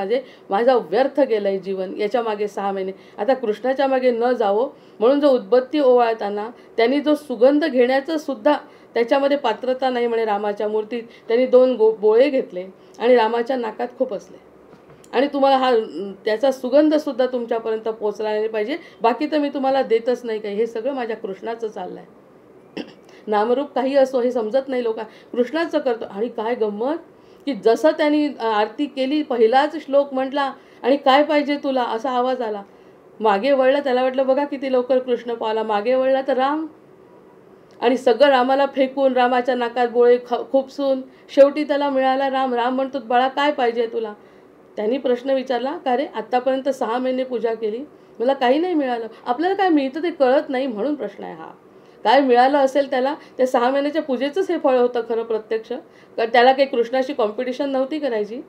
माझा व्यर्थ गेलं आहे जीवन, याच्या मागे 6 महिने. आता कृष्णाच्या मागे न जावं म्हणून जो उदबत्ती ओवाळताना त्यांनी जो सुगंध घेण्याचं सुद्धा त्याच्यामध्ये पात्रता नाही म्हणे रामाच्या मूर्तीत. त्यांनी 2 बोळे घेतले आणि रामाच्या नाकात खुपसले. आणि तुम्हाला त्याचा सुगंधसुद्धा तुमच्यापर्यंत पोचला नाही पाहिजे, बाकी तर मी तुम्हाला देतच नाही काही. हे सगळं माझ्या कृष्णाचं चाललं आहे. नामरूप काही असो हे समजत नाही लोकांना, कृष्णाचं करतो. आणि काय गंमत की जसं त्यांनी आरती केली, पहिलाच श्लोक म्हटला आणि काय पाहिजे तुला असा आवाज आला. मागे वळला, त्याला वाटलं बघा किती लवकर कृष्ण पावला. मागे वळला तर राम. आणि सगळं रामाला फेकून, रामाच्या नाकात बोळे खुपसून शेवटी त्याला मिळाला राम. राम म्हणतो, बाळा काय पाहिजे तुला. त्यांनी प्रश्न विचारला, का रे आत्तापर्यंत 6 महिने पूजा केली, मला काही नाही मिळालं. आपल्याला काय मिळतं ते कळत नाही म्हणून प्रश्न आहे हा. काय मिळालं असेल त्याला, त्या 6 महिन्याच्या पूजेचंच हे फळ होतं खरं प्रत्यक्ष. कारण त्याला काही कृष्णाशी कॉम्पिटिशन नव्हती करायची.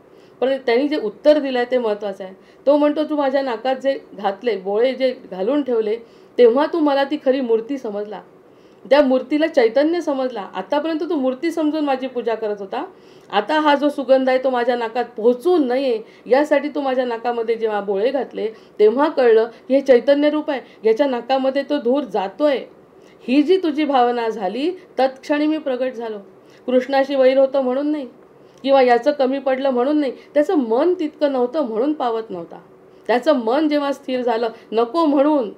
पण त्यांनी जे उत्तर दिलं आहे ते महत्त्वाचं आहे. तो म्हणतो, तू माझ्या नाकात जे घातले बोळे, जे घालून ठेवले, तेव्हा तू मला ती खरी मूर्ती समजला. त्या मूर्तीला चैतन्य समजला. आतापर्यंत तू मूर्ती समजून माझी पूजा करत होता. आता हा जो सुगंध आहे तो माझ्या नाकात पोहोचू नये यासाठी तू माझ्या नाकामध्ये जेव्हा बोळे घातले तेव्हा कळलं की हे चैतन्य रूप आहे, याच्या नाकामध्ये तो धूर जातोय. ही जी तुझी भावना झाली तत्क्षणी मी प्रगट झालो. कृष्णाशी वैर होतं म्हणून नाही, किंवा याचं कमी पडलं म्हणून नाही. त्याचं मन तितकं नव्हतं म्हणून पावत नव्हता. त्याचं मन जेव्हा स्थिर झालं, नको म्हणून,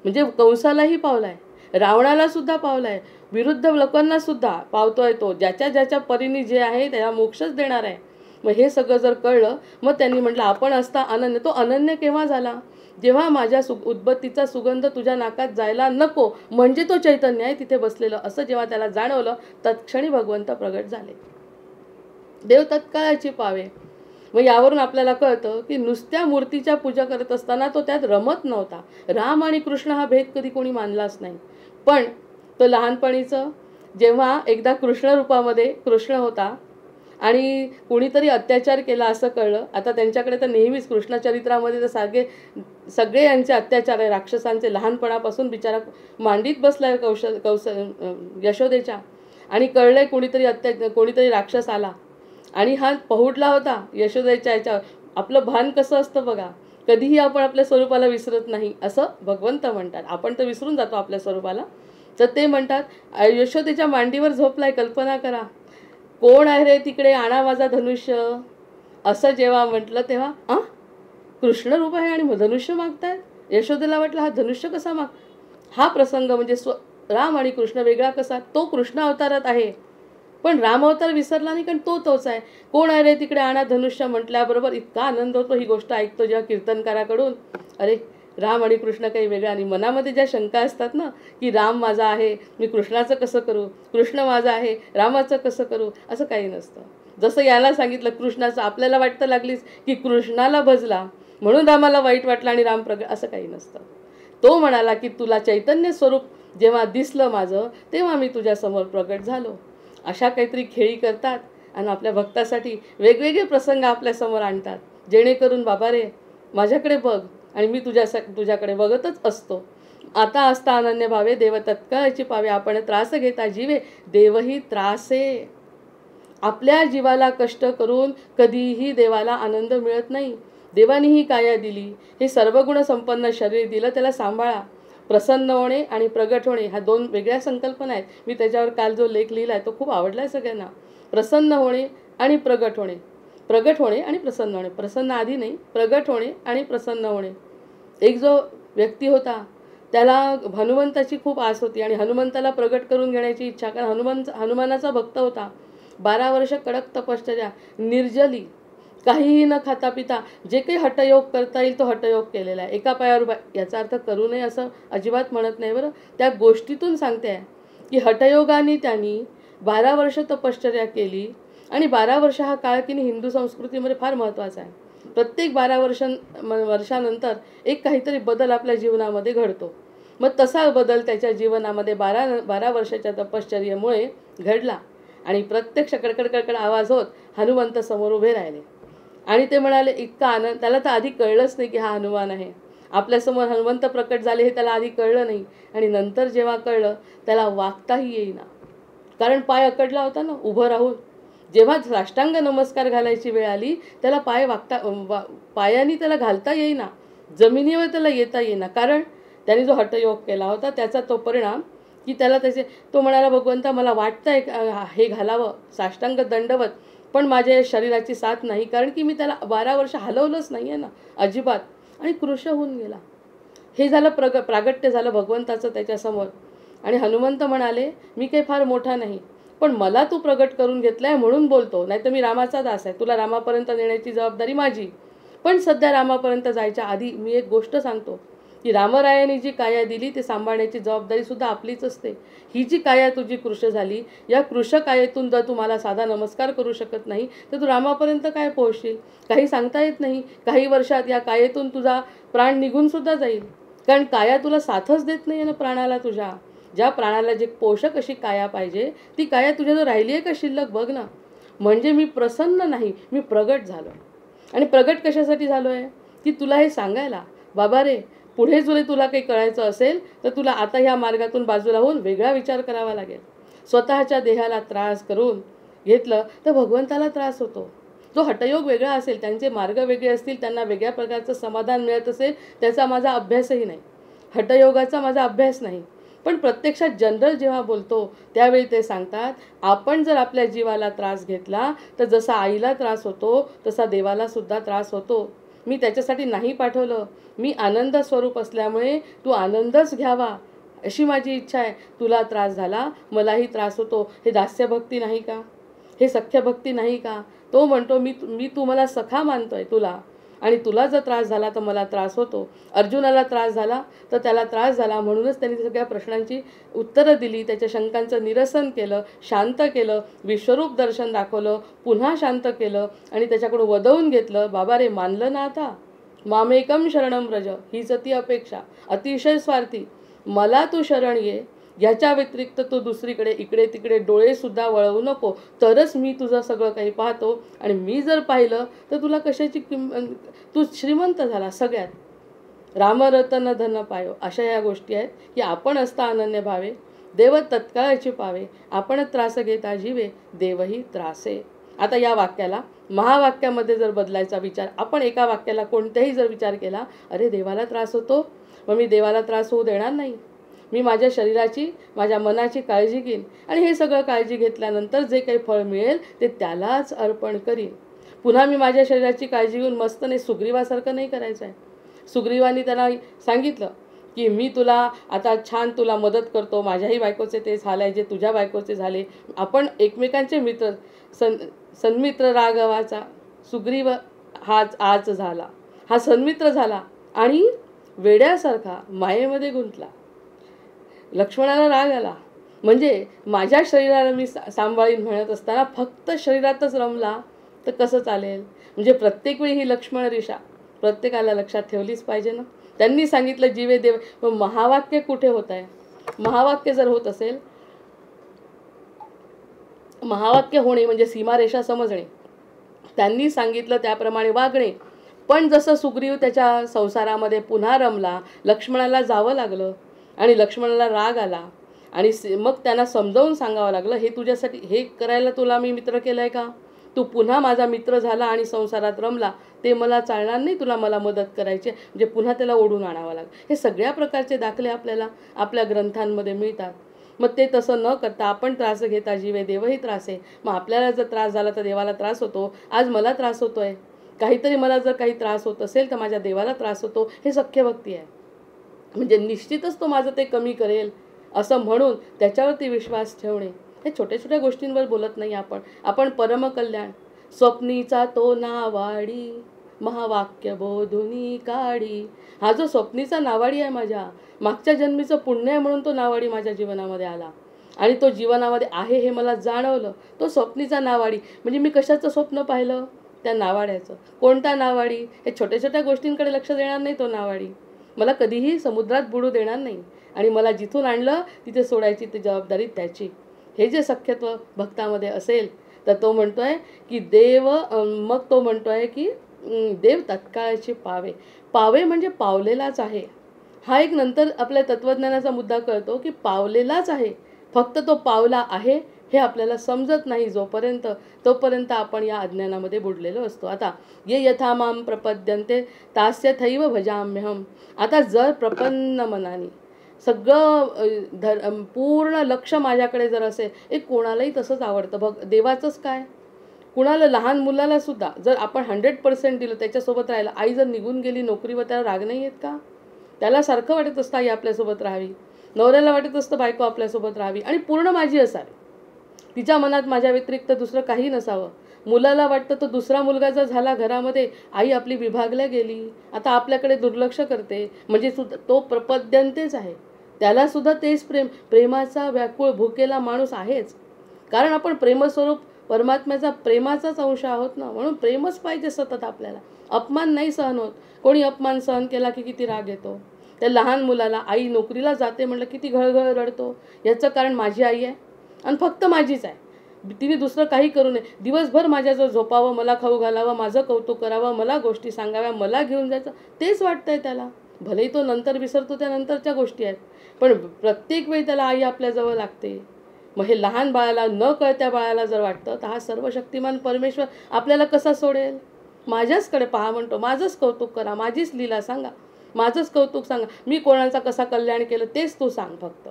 म्हणजे कंसालाही पावलाय, रावणाला सुद्धा पावलाय, विरुद्ध लोकांना सुद्धा पावतोय तो. ज्याच्या परीने जे आहे त्याला मोक्षच देणार आहे. मग हे सगळं जर कळलं, मग त्यांनी म्हटलं आपण असता अनन्य. तो अनन्य केव्हा झाला, जेव्हा माझ्या उदबत्तीचा सुगंध तुझ्या नाकात जायला नको, म्हणजे तो चैतन्य आहे तिथे बसलेलं, असं जेव्हा त्याला जाणवलं तत्क्षणी भगवंत प्रगट झाले. देव तत्काळाची पावे. मग यावरून आपल्याला कळतं की नुसत्या मूर्तीच्या पूजा करत असताना तो त्यात रमत नव्हता. राम आणि कृष्ण हा भेद कधी कोणी मानलाच नाही. पण तो लहानपणीचं जेव्हा एकदा कृष्ण रूपामध्ये कृष्ण होता आणि कोणीतरी अत्याचार केला असं कळलं. आता त्यांच्याकडे तर नेहमीच कृष्णचरित्रामध्ये तर सगळे यांचे अत्याचार आहे, राक्षसांचे. लहानपणापासून बिचारा मांडीत बसलाय यशोदेच्या. आणि कळलंय कोणीतरी राक्षस आला आणि हा पहुडला होता यशोदेच्या याच्यावर. आपलं भान कसं असतं बघा, कधीही आपण आपल्या स्वरूपाला विसरत नाही असं भगवंत म्हणतात. आपण तर विसरून जातो आपल्या स्वरूपाला. तर ते म्हणतात, यशोदेच्या मांडीवर झोपलाय, कल्पना करा. कोण आहे रे तिकडे, आणा माझा धनुष्य, असं जेव्हा म्हटलं तेव्हा कृष्ण रूप आहे आणि धनुष्य मागतायत. यशोदेला वाटलं हा धनुष्य कसा हा प्रसंग म्हणजे राम आणि कृष्ण वेगळा कसा. तो कृष्ण अवतारात आहे पण राम अवतार विसरला नाही, कारण तोच आहे. कोण आहे रे तिकडे, आणा धनुष्य म्हटल्याबरोबर इतका आनंद होतो. ही गोष्ट ऐकतो जेव्हा कीर्तनकाराकडून, अरे राम आणि कृष्ण काही वेगळा. आणि मनामध्ये ज्या शंका असतात ना, की राम माझा आहे, मी कृष्णाचं कसं करू, कृष्ण माझा आहे, रामाचं कसं करू, असं काही नसतं. जसं याला सांगितलं कृष्णाचं, आपल्याला वाटतं लागलीच की कृष्णाला भजला म्हणून रामाला वाईट वाटलं आणि राम प्रगट, असं काही नसतं. तो म्हणाला की तुला चैतन्य स्वरूप जेव्हा दिसलं माझं, तेव्हा मी तुझ्यासमोर प्रगट झालो. अशा काहीतरी खेळी करतात आणि आपल्या भक्तासाठी वेगवेगळे प्रसंग आपल्यासमोर आणतात. जेणेकरून बाबा रे माझ्याकडे बघ आणि मी तुझ्याकडे बघतच असतो. आता असता अनन्य भावे देव तत्काळची पावे, आपण त्रास घेता जीवे देवही त्रासे. आपल्या जीवाला कष्ट करून कधीही देवाला आनंद मिळत नाही. देवाने ही काया दिली, हे सर्वगुण संपन्न शरीर दिलं, त्याला सांभाळा. प्रसन्न होणे आणि प्रगट होणे ह्या दोन वेगळ्या संकल्पना आहेत. मी त्याच्यावर काल जो लेख लिहिला आहे तो खूप आवडला आहे सगळ्यांना. प्रसन्न होणे आणि प्रगट होणे, प्रगट होणे आणि प्रसन्न होणे, प्रसन्न आधी नाही, प्रगट होणे आणि प्रसन्न होणे. एक जो व्यक्ती होता त्याला हनुमंताची खूप आस होती आणि हनुमंताला प्रगट करून घेण्याची इच्छा, कारण हनुमानाचा भक्त होता. 12 वर्ष कडक तपश्चर्या, निर्जली, काहीही न खाता पिता जे काही हठयोग करता येईल तो हठयोग केलेला आहे. एका पायावर याचा अर्थ करू नये असं अजिबात म्हणत नाही बरं. त्या गोष्टीतून सांगते आहे की हठयोगाने त्यांनी 12 वर्ष तपश्चर्या केली आणि 12 वर्ष हा काळ की हिंदू संस्कृतीमध्ये फार महत्त्वाचा आहे. प्रत्येक 12 वर्षानंतर एक काहीतरी बदल आपल्या जीवनामध्ये घडतो. मग तसा बदल त्याच्या जीवनामध्ये 12 वर्षाच्या तपश्चर्येमुळे घडला आणि प्रत्यक्ष कडकड आवाज होत हनुमंत समोर उभे राहिले आणि ते म्हणाले, इतका आनंद. त्याला तर आधी कळलंच नाही की हा हनुमान आहे. आपल्यासमोर हनुमंत प्रकट झाले हे त्याला आधी कळलं नाही आणि नंतर जेव्हा कळलं त्याला वागताही येईना, कारण पाय अकडला होता ना उभं राहून. जेव्हा साष्टांग नमस्कार घालायची वेळ आली त्याला पायाने त्याला घालता येईना, जमिनीवर त्याला येता येईना, कारण त्याने जो हठयोग केला होता त्याचा तो परिणाम की त्याला तो म्हणाला, भगवंता मला वाटतंय हे घालावं साष्टांग दंडवत, पण माझ्या शरीराची साथ नाही, कारण की मी त्याला 12 वर्ष हलवलंच नाही आहे ना अजिबात, आणि कृश होऊन गेला. हे झालं प्रागट्य झालं भगवंताचं त्याच्यासमोर. आणि हनुमंत म्हणाले, मी काही फार मोठा नाही, पण मला तू प्रगट करून घेतलाय म्हणून बोलतो, नाही तर मी रामाचा दास आहे, तुला रामापर्यंत नेण्याची जबाबदारी माझी. पण सध्या रामापर्यंत जायच्या आधी मी एक गोष्ट सांगतो की रामरायाने जी काया दिली ती सांभाळण्याची जबाबदारी सुद्धा आपलीच असते. ही जी काया तुझी कृश झाली, या कृश कायेतून जर तुम्हाला साधा नमस्कार करू शकत नाही तर तू रामापर्यंत काय पोहोचशील काही सांगता येत नाही. काही वर्षात या कायेतून तुझा प्राण निघून सुद्धा जाईल, कारण काया तुला साथच देत नाही ना प्राणाला. तुझ्या ज्या प्राणाला जे पोषक अशी काया पाहिजे ती काया तुझ्याजवळ राहिली आहे का शिल्लक बघ ना. म्हणजे मी प्रसन्न नाही, मी प्रगट झालो. आणि प्रगट कशासाठी झालो आहे की तुला हे सांगायला, बाबा रे पुढे जर तुला काही कळायचं असेल तर तुला आता ह्या मार्गातून बाजूला होऊन वेगळा विचार करावा लागेल. स्वतःच्या देहाला त्रास करून घेतलं तर भगवंताला त्रास होतो. जो हठयोग वेगळा असेल, त्यांचे मार्ग वेगळे असतील, त्यांना वेगळ्या प्रकारचं समाधान मिळत असेल, त्याचा माझा अभ्यासही नाही, हठयोगाचा माझा अभ्यास नाही. पण प्रत्यक्षात जनरल जेव्हा बोलतो त्यावेळी ते सांगतात, आपण जर आपल्या जीवाला त्रास घेतला तर जसा आईला त्रास होतो तसा देवाला सुद्धा त्रास होतो. मी त्याच्यासाठी नाही पाठवलं, मी आनंद स्वरूप असल्यामुळे तू आनंदच घ्यावा अशी माझी इच्छा आहे. तुला त्रास झाला, मलाही त्रास होतो, हे दास्यभक्ती नाही का, हे सख्यभक्ती नाही का. तो म्हणतो मी तू मला सखा मानतोय तुला, आणि तुला जर त्रास झाला तर मला त्रास होतो. अर्जुनाला त्रास झाला तर त्याला त्रास झाला, म्हणूनच त्यांनी सगळ्या प्रश्नांची उत्तरं दिली, त्याच्या शंकांचं निरसन केलं, शांत केलं, विश्वरूप दर्शन दाखवलं, पुन्हा शांत केलं आणि त्याच्याकडून वदवून घेतलं. बाबा रे मानलं ना आता, मामेकम शरणम व्रज, हीच ती अपेक्षा, अतिशय स्वार्थी. मला तू शरण ये, ह्याच्या व्यतिरिक्त तू दुसरीकडे इकडे तिकडे डोळेसुद्धा वळवू नको, तरच मी तुझं सगळं काही पाहतो. आणि मी जर पाहिलं तर तुला कशाची तू श्रीमंत झाला सगळ्यात. रामरतन धन पायो, अशा या गोष्टी आहेत की आपण असता अनन्य भावे देव तत्काळाची पावे, आपण त्रास घेता जीवे देवही त्रासे. आता या वाक्याला महावाक्यामध्ये जर बदलायचा विचार, आपण एका वाक्याला कोणत्याही जर विचार केला, अरे देवाला त्रास होतो, मग मी देवाला त्रास होऊ देणार नाही, मी माझ्या शरीराची माझ्या मनाची काळजी घेईन आणि हे सगळं काळजी घेतल्यानंतर जे काही फळ मिळेल ते त्यालाच अर्पण करीन. पुन्हा मी माझ्या शरीराची काळजी घेऊन मस्त नाही, सुग्रीवासारखं नाही करायचं आहे. सुग्रीवानी त्यांना सांगितलं की मी तुला आता छान तुला मदत करतो, माझ्याही बायकोचे ते झाले जे तुझ्या बायकोचे झाले, आपण एकमेकांचे मित्र, सन्मित्र राघवाचा सुग्रीव हाच आज झाला, हा सन्मित्र झाला आणि वेड्यासारखा मायेमध्ये गुंतला. लक्ष्मणाला राग आला, म्हणजे माझ्या शरीराला मी सांभाळीन म्हणत असताना फक्त शरीरातच रमला तर कसं चालेल. म्हणजे प्रत्येक वेळी ही लक्ष्मण रेषा प्रत्येकाला लक्षात ठेवलीच पाहिजे ना. त्यांनी सांगितलं जीवे देव, मग महावाक्य कुठे होत आहे. महावाक्य जर होत असेल, महावाक्य होणे म्हणजे सीमारेषा समजणे, त्यांनी सांगितलं त्याप्रमाणे वागणे, पण जसं सुग्रीव त्याच्या संसारामध्ये पुन्हा रमला, लक्ष्मणाला जावं लागलं आणि लक्ष्मणाला राग आला आणि मग त्यांना समजावून सांगावं लागलं, हे तुझ्यासाठी हे करायला तुला मी मित्र केलं आहे का? तू पुन्हा माझा मित्र झाला आणि संसारात रमला, ते मला चालणार नाही, तुला मला मदत करायची म्हणजे पुन्हा त्याला ओढून आणावं लागलं. हे सगळ्या प्रकारचे दाखले आपल्याला आपल्या ग्रंथांमध्ये मिळतात. मग ते तसं न करता आपण त्रास घेता जीवे देवही त्रास आहे. मग आपल्याला जर त्रास झाला तर देवाला त्रास होतो. आज मला त्रास होतो आहे, काहीतरी मला जर काही त्रास होत असेल तर माझ्या देवाला त्रास होतो. हे सख्य भक्ती आहे. म्हणजे निश्चितच तो माझं ते कमी करेल असं म्हणून त्याच्यावरती विश्वास ठेवणे. हे छोट्या छोट्या गोष्टींवर बोलत नाही आपण परमकल्याण स्वप्नीचा तो नावाडी महावाक्य बोधुनी काढी. हा जो स्वप्नीचा नावाडी आहे माझ्या मागच्या जन्मीचं पुण्य आहे म्हणून तो नावाडी माझ्या जीवनामध्ये आला आणि तो जीवनामध्ये आहे हे मला जाणवलं. तो स्वप्नीचा नावाडी म्हणजे मी कशाचं स्वप्न पाहिलं? त्या नावाड्याचं. कोणता नावाडी? हे छोट्या छोट्या गोष्टींकडे लक्ष देणार नाही तो नावाडी. मला कधीही समुद्रात बुडू देणार नाही आणि मला जिथून आणलं तिथे सोडायची ती जबाबदारी त्याची. हे जे सख्यत्व भक्तामध्ये असेल तर तो म्हणतोय की देव मग तो म्हणतोय की देव तत्काळाची पावे. पावे म्हणजे पावलेलाच आहे. हा एक नंतर आपल्या तत्वज्ञानाचा मुद्दा कळतो की पावलेलाच आहे, फक्त तो पावला आहे हे आपल्याला समजत नाही जोपर्यंत, तोपर्यंत आपण या अज्ञानामध्ये बुडलेलो असतो. आता ये यथा माम प्रपद्यन्ते तास्यथैव भजाम्यहम. आता जर प्रपन्न मनाने सगळं पूर्ण लक्ष माझ्याकडे जर असेल, एक कोणालाही तसंच आवडतं बघ. देवाचंच काय, कुणाला लहान मुलाला सुद्धा जर आपण 100% दिलं, त्याच्यासोबत राहिलं. आई जर निघून गेली नोकरीवर त्याला राग नाही येत का? त्याला सारखं वाटत असतं आई आपल्यासोबत राहावी, नवऱ्याला वाटत असतं बायको आपल्यासोबत राहावी आणि पूर्ण माझी असावी. तिच्या मनात माझ्या व्यतिरिक्त दुसरं काही नसावं. मुलाला वाटतं तो दुसरा मुलगा जर झाला घरामध्ये, आई आपली विभागल्या गेली, आता आपल्याकडे दुर्लक्ष करते, म्हणजे सुद्धा तो प्रपद्यंतेच आहे. त्याला सुद्धा तेच प्रेमाचा व्याकुळ भुकेला माणूस आहेच. कारण आपण प्रेमस्वरूप परमात्म्याचा प्रेमाचाच अंश आहोत ना, म्हणून प्रेमच पाहिजे सतत आपल्याला. अपमान नाही सहन होत. कोणी अपमान सहन केला की किती राग येतो. त्या लहान मुलाला आई नोकरीला जाते म्हटलं किती घळघळ रडतो. याचं कारण माझी आई आहे आणि फक्त माझीच आहे. तिने दुसरं काही करू नये. दिवसभर माझ्याजवळ झोपावं, मला खाऊ घालावं, माझं कौतुक करावं, मला गोष्टी सांगाव्या, मला घेऊन जायचं, तेच वाटतंय त्याला. भलेही तो नंतर विसरतो, त्या नंतरच्या गोष्टी आहेत, पण प्रत्येक वेळी त्याला आई आपल्याजवळ लागते. मग हे लहान बाळाला, न कळत्या बाळाला जर वाटतं तर हा सर्वशक्तिमान परमेश्वर आपल्याला कसा सोडेल? माझ्याचकडे पहा म्हणतो, माझंच कौतुक करा, माझीच लीला सांगा, माझंच कौतुक सांगा. मी कोणाचा कसा कल्याण केलं तेच तू सांग फक्त.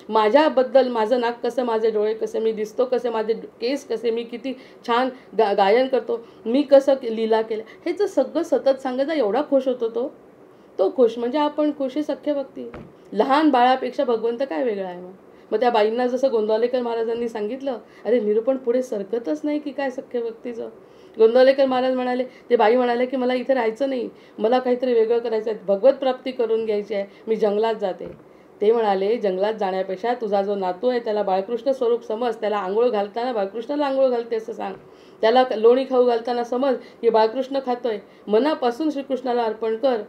माझ्याबद्दल, माझं नाक कसं, माझे डोळे कसे, मी दिसतो कसे, माझे केस कसे, मी किती छान गायन करतो, मी कसं लीला केलं, हे जर सगळं सतत सांगायचं, एवढा खुश होतो तो खुश. म्हणजे आपण खुश आहे सख्य भक्ती. लहान बाळापेक्षा भगवंत काय वेगळा आहे? मग त्या बाईंना जसं गोंदवलेकर महाराजांनी सांगितलं, अरे निरूपण पुढे सरकतच नाही की काय सख्य भक्तीचं. गोंदवलेकर महाराज म्हणाले, ते बाई म्हणाले की मला इथे राहायचं नाही, मला काहीतरी वेगळं करायचं आहे, भगवत प्राप्ती करून घ्यायची आहे, मी जंगलात जाते. ते म्हणाले, जंगलात जाण्यापेक्षा तुझा जो नातू आहे त्याला बाळकृष्ण स्वरूप समज, त्याला आंघोळ घालताना बाळकृष्णाला आंघोळ घालते असं सांग, त्याला लोणी खाऊ घालताना समज की बाळकृष्ण खातोय, मनापासून श्रीकृष्णाला अर्पण कर.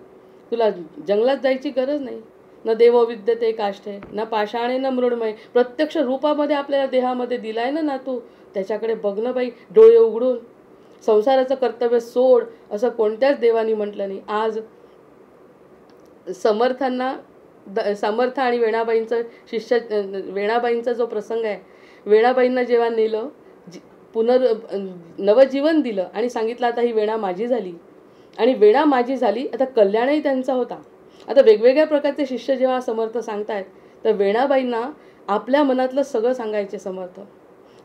तुला जंगलात जायची गरज नाही. न देवो विद्यते काष्ठे न पाषाणे न मृण्मय. प्रत्यक्ष रूपामध्ये आपल्याला देहामध्ये दिलाय ना नातू, त्याच्याकडे बघणं बाई डोळे उघडून. संसाराचं कर्तव्य सोड असं कोणत्याच देवानी म्हटलं नाही. आज समर्थ आणि वेणाबाईंचं वेणाबाईंचा जो प्रसंग आहे, वेणाबाईंना जेव्हा नेलं, नवजीवन दिलं आणि सांगितलं आता ही वेणा माझी झाली आणि वेणा माझी झाली, आता कल्याणही त्यांचा होता. आता वेगवेगळ्या प्रकारचे शिष्य जेव्हा समर्थ सांगतायत तर वेणाबाईंना आपल्या मनातलं सगळं सांगायचे समर्थ.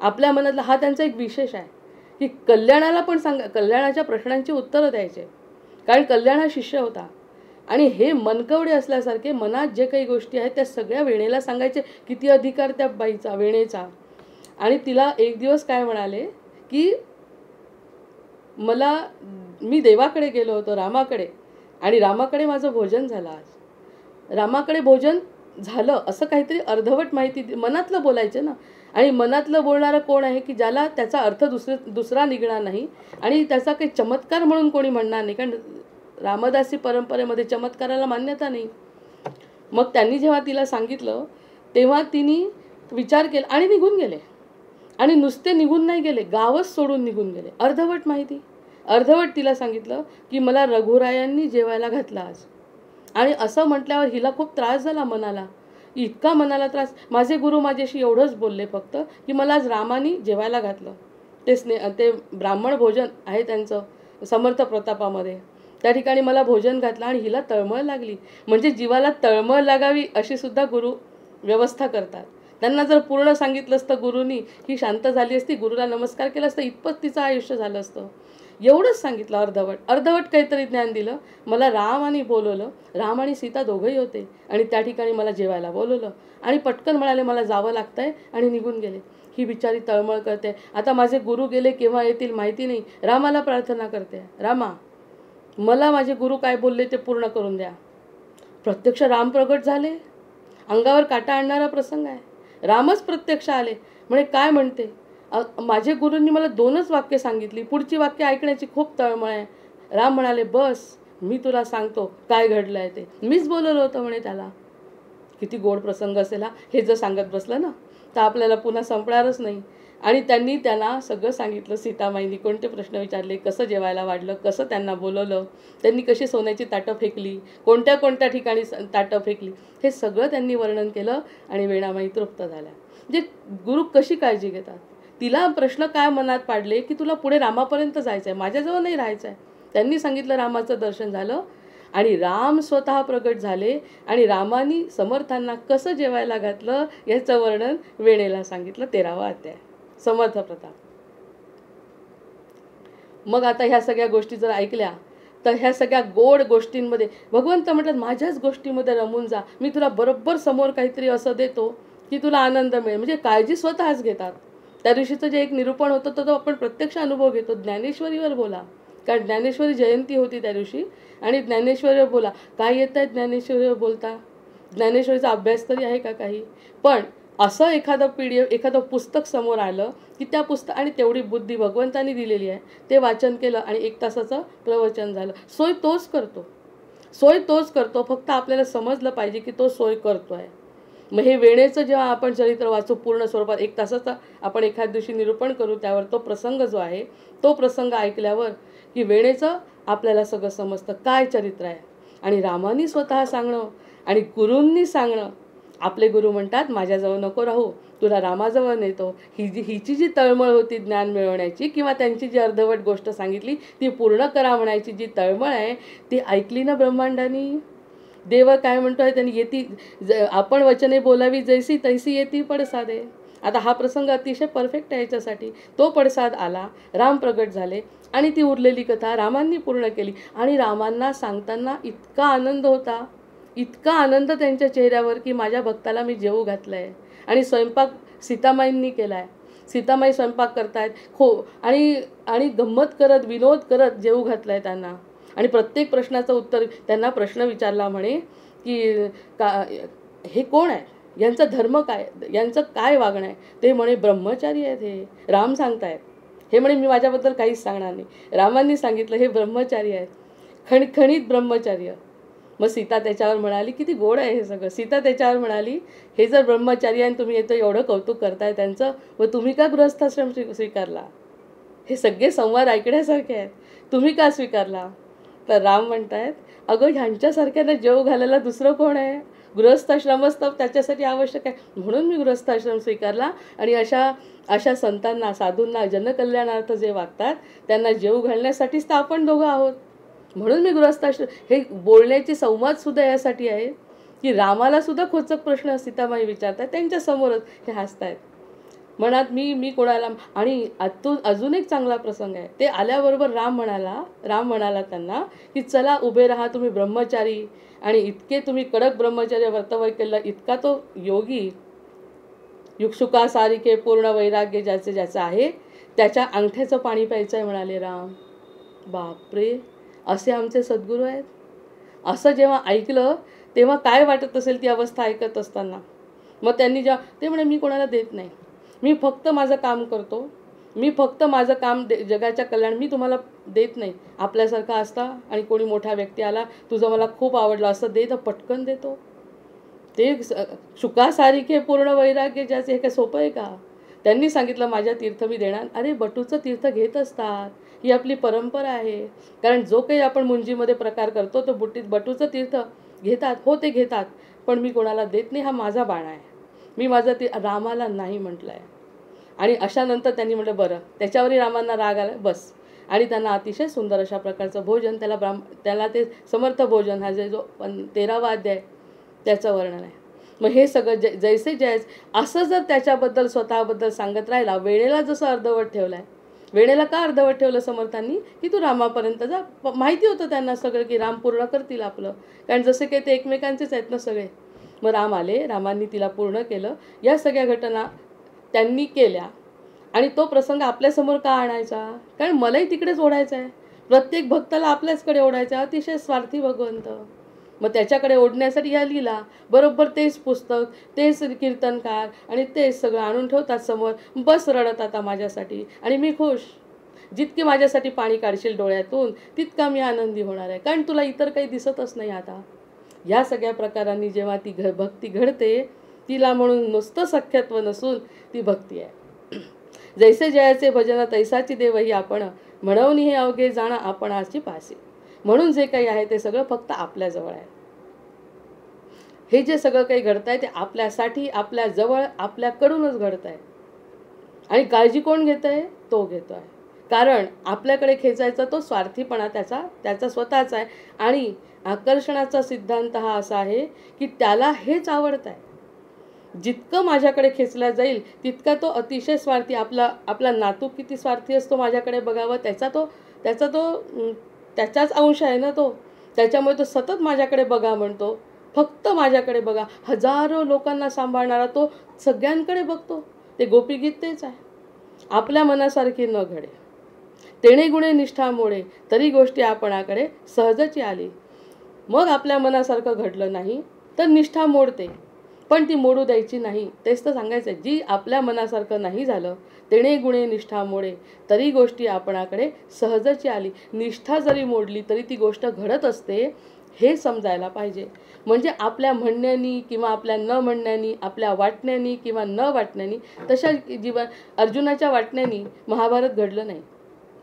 आपल्या मनातलं हा त्यांचा एक विशेष आहे की कल्याणाला पण कल्याणाच्या प्रश्नांची उत्तरं द्यायचे, कारण कल्याण हा शिष्य होता. आणि हे मनकवडे असल्यासारखे मनात जे काही गोष्टी आहेत त्या सगळ्या वेणेला सांगायचे. किती अधिकार त्या बाईचा, वेणेचा. आणि तिला एक दिवस काय म्हणाले की मी देवाकडे गेलो होतो, रामाकडे, आणि रामाकडे माझं भोजन झालं. आज रामाकडे भोजन झालं असं काहीतरी अर्धवट माहिती मनातलं बोलायचं ना. आणि मनातलं बोलणारं कोण आहे की ज्याला त्याचा अर्थ दुसरा निघणार नाही आणि त्याचा काही चमत्कार म्हणून कोणी म्हणणार नाही, कारण रामदासी परंपरेमध्ये चमत्काराला मान्यता नाही. मग त्यांनी जेव्हा तिला सांगितलं तेव्हा तिने विचार केला आणि निघून गेले. आणि नुसते निघून नाही गेले, गावच सोडून निघून गेले. अर्धवट माहिती. अर्धवट तिला सांगितलं की मला रघुरायांनी जेवायला घातलं आज. आणि असं म्हटल्यावर हिला खूप त्रास झाला मनाला, इतका मनाला त्रास. माझे गुरु माझ्याशी एवढंच बोलले फक्त की मला आज रामानी जेवायला घातलं. ते ब्राह्मण भोजन आहे त्यांचं समर्थ प्रतापामध्ये, त्या ठिकाणी मला भोजन घातलं आणि हिला तळमळ लागली. म्हणजे जीवाला तळमळ लागावी अशी सुद्धा गुरु व्यवस्था करतात. त्यांना जर पूर्ण सांगितलं असतं गुरुनी, ही शांत झाली असती, गुरुला नमस्कार केला असतं, इतपत तिचं आयुष्य झालं असतं. एवढंच सांगितलं अर्धवट काहीतरी ज्ञान दिलं. मला राम आणि बोलवलं, राम आणि सीता दोघंही होते आणि त्या ठिकाणी मला जेवायला बोलवलं आणि पटकन म्हणाले मला जावं लागतंय आणि निघून गेले. ही बिचारी तळमळ करते. आता माझे गुरु गेले केव्हा येतील माहिती नाही. रामाला प्रार्थना करते, रामा मला माझे गुरु काय बोलले ते पूर्ण करून द्या. प्रत्यक्ष राम प्रगट झाले. अंगावर काटा आणणारा प्रसंग आहे. रामच प्रत्यक्ष आले. म्हणे काय म्हणते, माझे गुरूंनी मला 2च वाक्य सांगितली, पुढची वाक्य ऐकण्याची खूप तळमळ आहे. राम म्हणाले बस मी तुला सांगतो काय घडलं आहे ते. मीच बोलवलं होतं म्हणे त्याला. किती गोड प्रसंग असेल हा. हे जर सांगत बसलं ना तर आपल्याला पुन्हा संपणारच नाही. आणि त्यांनी त्यांना सगळं सांगितलं. सीतामाईंनी कोणते प्रश्न विचारले, कसं जेवायला वाढलं, कसं त्यांना बोलवलं, त्यांनी कशी सोन्याची ताटं फेकली, कोणत्या कोणत्या ठिकाणी ताटं फेकली, हे सगळं त्यांनी वर्णन केलं. आणि वेणामाई तृप्त झाल्या. म्हणजे गुरु कशी काळजी घेतात. तिला प्रश्न काय मनात पाडले की तुला पुढे रामापर्यंत जायचं आहे, माझ्याजवळ नाही राहायचं आहे. त्यांनी सांगितलं, रामाचं दर्शन झालं आणि राम स्वतः प्रगट झाले आणि रामानी समर्थांना कसं जेवायला घातलं याचं वर्णन वेणेला सांगितलं. 13वा अध्याय समर्थ प्रताप. मग आता ह्या सगळ्या गोष्टी जर ऐकल्या तर ह्या सगळ्या गोड गोष्टींमध्ये भगवंत म्हटलं माझ्याच गोष्टीमध्ये रमून जा, मी तुला बरोबर समोर काहीतरी असं देतो की तुला आनंद मिळेल. म्हणजे काळजी स्वतःच घेतात. त्या दिवशीचं जे एक निरूपण होतं तो आपण प्रत्यक्ष अनुभव घेतो. ज्ञानेश्वरीवर बोला, कारण ज्ञानेश्वरी जयंती होती त्या दिवशी आणि ज्ञानेश्वरीवर बोला. काय येत आहे ज्ञानेश्वरीवर बोलता? ज्ञानेश्वरीचा अभ्यास तरी आहे का काही? पण असं एखादं PDF एखादं पुस्तक समोर आलं की त्या पुस्तक आणि तेवढी बुद्धी भगवंतानी दिलेली आहे, ते वाचन केलं आणि 1 तासाचं प्रवचन झालं. सोय तोच करतो, फक्त आपल्याला समजलं पाहिजे की तो सोय करतो आहे. मग हे वेणेचं जेव्हा आपण चरित्र वाचू पूर्ण स्वरूपात 1 तासाचा आपण एखाद्या दिवशी निरूपण करू, त्यावर तो प्रसंग जो आहे तो प्रसंग ऐकल्यावर की वेणेचं आपल्याला सगळं समजतं काय चरित्र आहे. आणि रामानी स्वतः सांगणं आणि गुरूंनी सांगणं. आपले गुरु म्हणतात माझ्याजवळ नको राहू, तुला रामाजवळ नेतो. हिची जी तळमळ होती ज्ञान मिळवण्याची किंवा त्यांची जी अर्धवट गोष्ट सांगितली ती पूर्ण करा म्हणायची जी तळमळ आहे ती ऐकली ना ब्रह्मांडानी. देव काय म्हणतोय त्यांनी, येती आपण वचने बोलावी जैसी तैसी येती पडसादे. आता हा प्रसंग अतिशय परफेक्ट आहे याच्यासाठी. तो पडसाद आला, राम प्रगट झाले आणि ती उरलेली कथा रामांनी पूर्ण केली. आणि रामांना सांगताना इतका आनंद होता, इतका आनंद त्यांच्या चेहऱ्यावर की माझ्या भक्ताला मी जेवू घातलं आहे. आणि स्वयंपाक सीतामाईंनी केला आहे. सीतामाई स्वयंपाक करतायत आणि गंमत करत विनोद करत जेवू घातलं आहे त्यांना. आणि प्रत्येक प्रश्नाचं उत्तर त्यांना प्रश्न विचारला म्हणे की हे कोण आहे, यांचा धर्म काय, यांचं काय वागणं आहे. ते म्हणे ब्रह्मचारी आहेत हे, राम सांगतायत. हे म्हणे मी माझ्याबद्दल काहीच सांगणार नाही, रामांनी सांगितलं हे ब्रह्मचारी आहेत, खणखणीत ब्रह्मचार्य. मग सीता त्याच्यावर म्हणाली, किती गोड आहे हे सगळं. सीता त्याच्यावर म्हणाली, हे जर ब्रह्मचारी आणि तुम्ही येतं एवढं कौतुक करताय त्यांचं, व तुम्ही का गृहस्थाश्रम स्वीकारला. हे सगळे संवाद ऐकण्यासारखे आहेत, तुम्ही का स्वीकारला. तर राम म्हणतायत, अगं ह्यांच्यासारख्यांना जेव घालायला दुसरं कोण आहे. गृहस्थाश्रमच तर त्याच्यासाठी आवश्यक आहे, म्हणून मी गृहस्थाश्रम स्वीकारला. आणि अशा संतांना साधूंना जनकल्याणार्थ जे वागतात त्यांना जेव घालण्यासाठीच तर आपण दोघं आहोत, म्हणून मी गृहस्थाश्रम. हे बोलण्याची संवादसुद्धा यासाठी आहे की रामाला सुद्धा खोचक प्रश्न सीतामाई विचारतात, त्यांच्यासमोरच हे हसतायत. म्हणत मी कोणाला. आणि अजून एक चांगला प्रसंग आहे. ते आल्याबरोबर राम म्हणाला त्यांना की चला उभे राहा तुम्ही ब्रह्मचारी, आणि इतके तुम्ही कडक ब्रह्मचर्य वर्तव्य केलं, इतका तो योगी युगसुखासारिखे पूर्ण वैराग्य ज्याचं आहे त्याच्या अंगठ्याचं पाणी प्यायचं आहे म्हणाले राम. बापरे, असे आमचे सद्गुरू आहेत. असं जेव्हा ऐकलं तेव्हा काय वाटत असेल ती अवस्था ऐकत असताना. मग त्यांनी ते म्हणे मी कोणाला देत नाही, मी फक्त माझं काम करतो, मी फक्त माझं काम जगाच्या कल्याण, मी तुम्हाला देत नाही. आपल्यासारखा असता आणि कोणी मोठा व्यक्ती आला, तुझं मला खूप आवडलं असं दे, तर पटकन देतो. ते शुकासारिखे पूर्ण वैराग्य ज्याचे, हे काय सोपं आहे का. त्यांनी सांगितलं माझ्या तीर्थ मी देणार. अरे बटूचं तीर्थ घेत असतात, ही आपली परंपरा आहे. कारण जो काही आपण मुंजीमध्ये प्रकार करतो तो बटूचं तीर्थ घेतात. हो ते घेतात, पण मी कोणाला देत नाही, हा माझा बाणा आहे. मी माझं ते रामाला नाही म्हटलं आहे. आणि अशानंतर त्यांनी म्हटलं बरं, त्याच्यावरही रामांना राग आला बस. आणि त्यांना अतिशय सुंदर अशा प्रकारचं भोजन, त्याला ते समर्थ भोजन हा जो 13वा अध्याय त्याचं वर्णन आहे. मग हे सगळं जैसे जयस असं जर त्याच्याबद्दल स्वतःबद्दल सांगत राहिला, वेळेला जसं अर्धवट ठेवलं आहे. वेळेला का अर्धवट ठेवलं समर्थांनी, की तू रामापर्यंत जा. माहिती होतं त्यांना सगळं की राम पूर्ण करतील आपलं, कारण जसे काही ते एकमेकांचेच आहेत ना सगळे. मग राम आले, रामांनी तिला पूर्ण केलं. या सगळ्या घटना त्यांनी केल्या. आणि तो प्रसंग आपल्यासमोर का आणायचा, कारण मलाही तिकडेच ओढायचा आहे. प्रत्येक भक्ताला आपल्याचकडे ओढायचा, अतिशय स्वार्थी भगवंत. मग त्याच्याकडे ओढण्यासाठी या लीला, बरोबर तेच पुस्तक, तेच कीर्तनकार आणि तेच सगळं आणून ठेवतात समोर. बस रडत आता माझ्यासाठी आणि मी खुश. जितके माझ्यासाठी पाणी काढशील डोळ्यातून तितका मी आनंदी होणार आहे, कारण तुला इतर काही दिसतच नाही आता. ह्या सगळ्या प्रकारांनी जेव्हा ती भक्ती घडते, तिला म्हणून नुसतं सख्यत्व नसून ती भक्ती आहे. जैसे जयाचे भजन तैसाची देव ही आपण, म्हणून हे अवघे जाणं आपणाची पासी. म्हणून जे काही आहे ते सगळं फक्त आपल्याजवळ आहे. हे जे सगळं काही घडत आहे ते आपल्यासाठी, आपल्याजवळ, आपल्याकडूनच घडत आहे. आणि काळजी कोण घेत आहे, तो घेतो आहे. कारण आपल्याकडे खेचायचा तो स्वार्थीपणा त्याचा स्वतःचा आहे. आणि आकर्षणाचा सिद्धांत हा असा आहे की त्याला हेच आवडत आहे. जितकं माझ्याकडे खेचला जाईल तितका तो अतिशय स्वार्थी. आपला नातू किती स्वार्थी असतो माझ्याकडे बघावं, त्याचाच अंश आहे ना तो. त्याच्यामुळे तो सतत माझ्याकडे बघा म्हणतो, फक्त माझ्याकडे बघा. हजारो लोकांना सांभाळणारा तो सगळ्यांकडे बघतो. ते गोपीगीत तेच आहे. आपल्या मनासारखी न घडे, तेणे गुणे निष्ठा मोडे, तरी गोष्टी आपणाकडे सहजची आली. मग आपल्या मनासारखं घडलं नाही तर निष्ठा मोडते, पण ती मोडू द्यायची नाही. तेच तर सांगायचं आहे. जी आपल्या मनासारखं नाही झालं, तेणे गुणे निष्ठा मोडे, तरी गोष्टी आपणाकडे सहजची आली. निष्ठा जरी मोडली तरी ती गोष्ट घडत असते, हे समजायला पाहिजे. म्हणजे आपल्या म्हणण्यानी किंवा आपल्या न म्हणण्यानी, आपल्या वाटण्यानी किंवा न वाटण्यानी, तशा अर्जुनाच्या वाटण्यानी महाभारत घडलं नाही.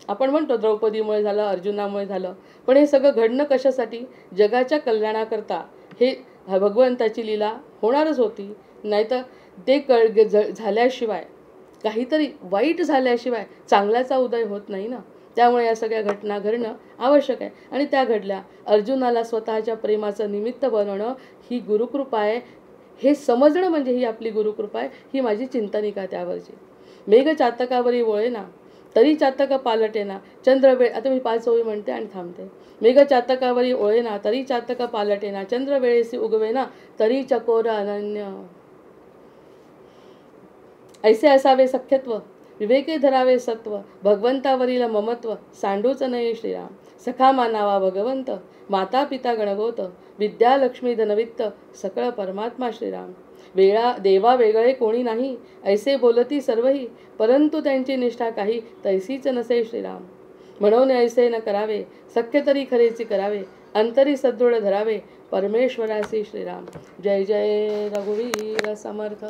आपण म्हणतो द्रौपदीमुळे झालं, अर्जुनामुळे झालं, पण हे सगळं घडणं कशासाठी, जगाच्या कल्याणाकरता. हे भगवंताची लीला होणारच होती. नाहीतर ते झाल्याशिवाय, काहीतरी वाईट झाल्याशिवाय चांगल्याचा उदय होत नाही ना. त्यामुळे या सगळ्या घटना घडणं आवश्यक आहे. आणि त्या घडल्या. अर्जुनाला स्वतःच्या प्रेमाचं निमित्त बनवणं ही गुरुकृपा आहे. हे समजणं म्हणजे ही आपली गुरुकृपा आहे. ही माझी चिंतनिका त्यावरची. मेघ चातकावरी वळेना, तरी चातक पालटेना, चंद्रवेळ. आता मी 5 ओळी म्हणते आणि थांबते. मेघ चातकावरी ओळेना, तरी चातक पालटेना, चंद्रवेळेसी उगवेना, तरी चकोर अनन्य. ऐसे असावे सख्यत्व, विवेके धरावे सत्व, भगवंतावरील ममत्व, सांडूच नये श्रीराम. सखा मानावा भगवंत, माता पिता गणगोत, विद्या लक्ष्मी धनवित्त, सकळ परमात्मा श्रीराम. देवा वेगळे कोणी नाही, ऐसे बोलती सर्वही, परंतु त्यांची निष्ठा काही, तैसीच नसे श्रीराम. म्हणून ऐसे न करावे, सख्य तरी खरेची करावे, अंतरी सदृढ धरावे, परमेश्वरासी श्रीराम. जय जय रघुवीर समर्थ.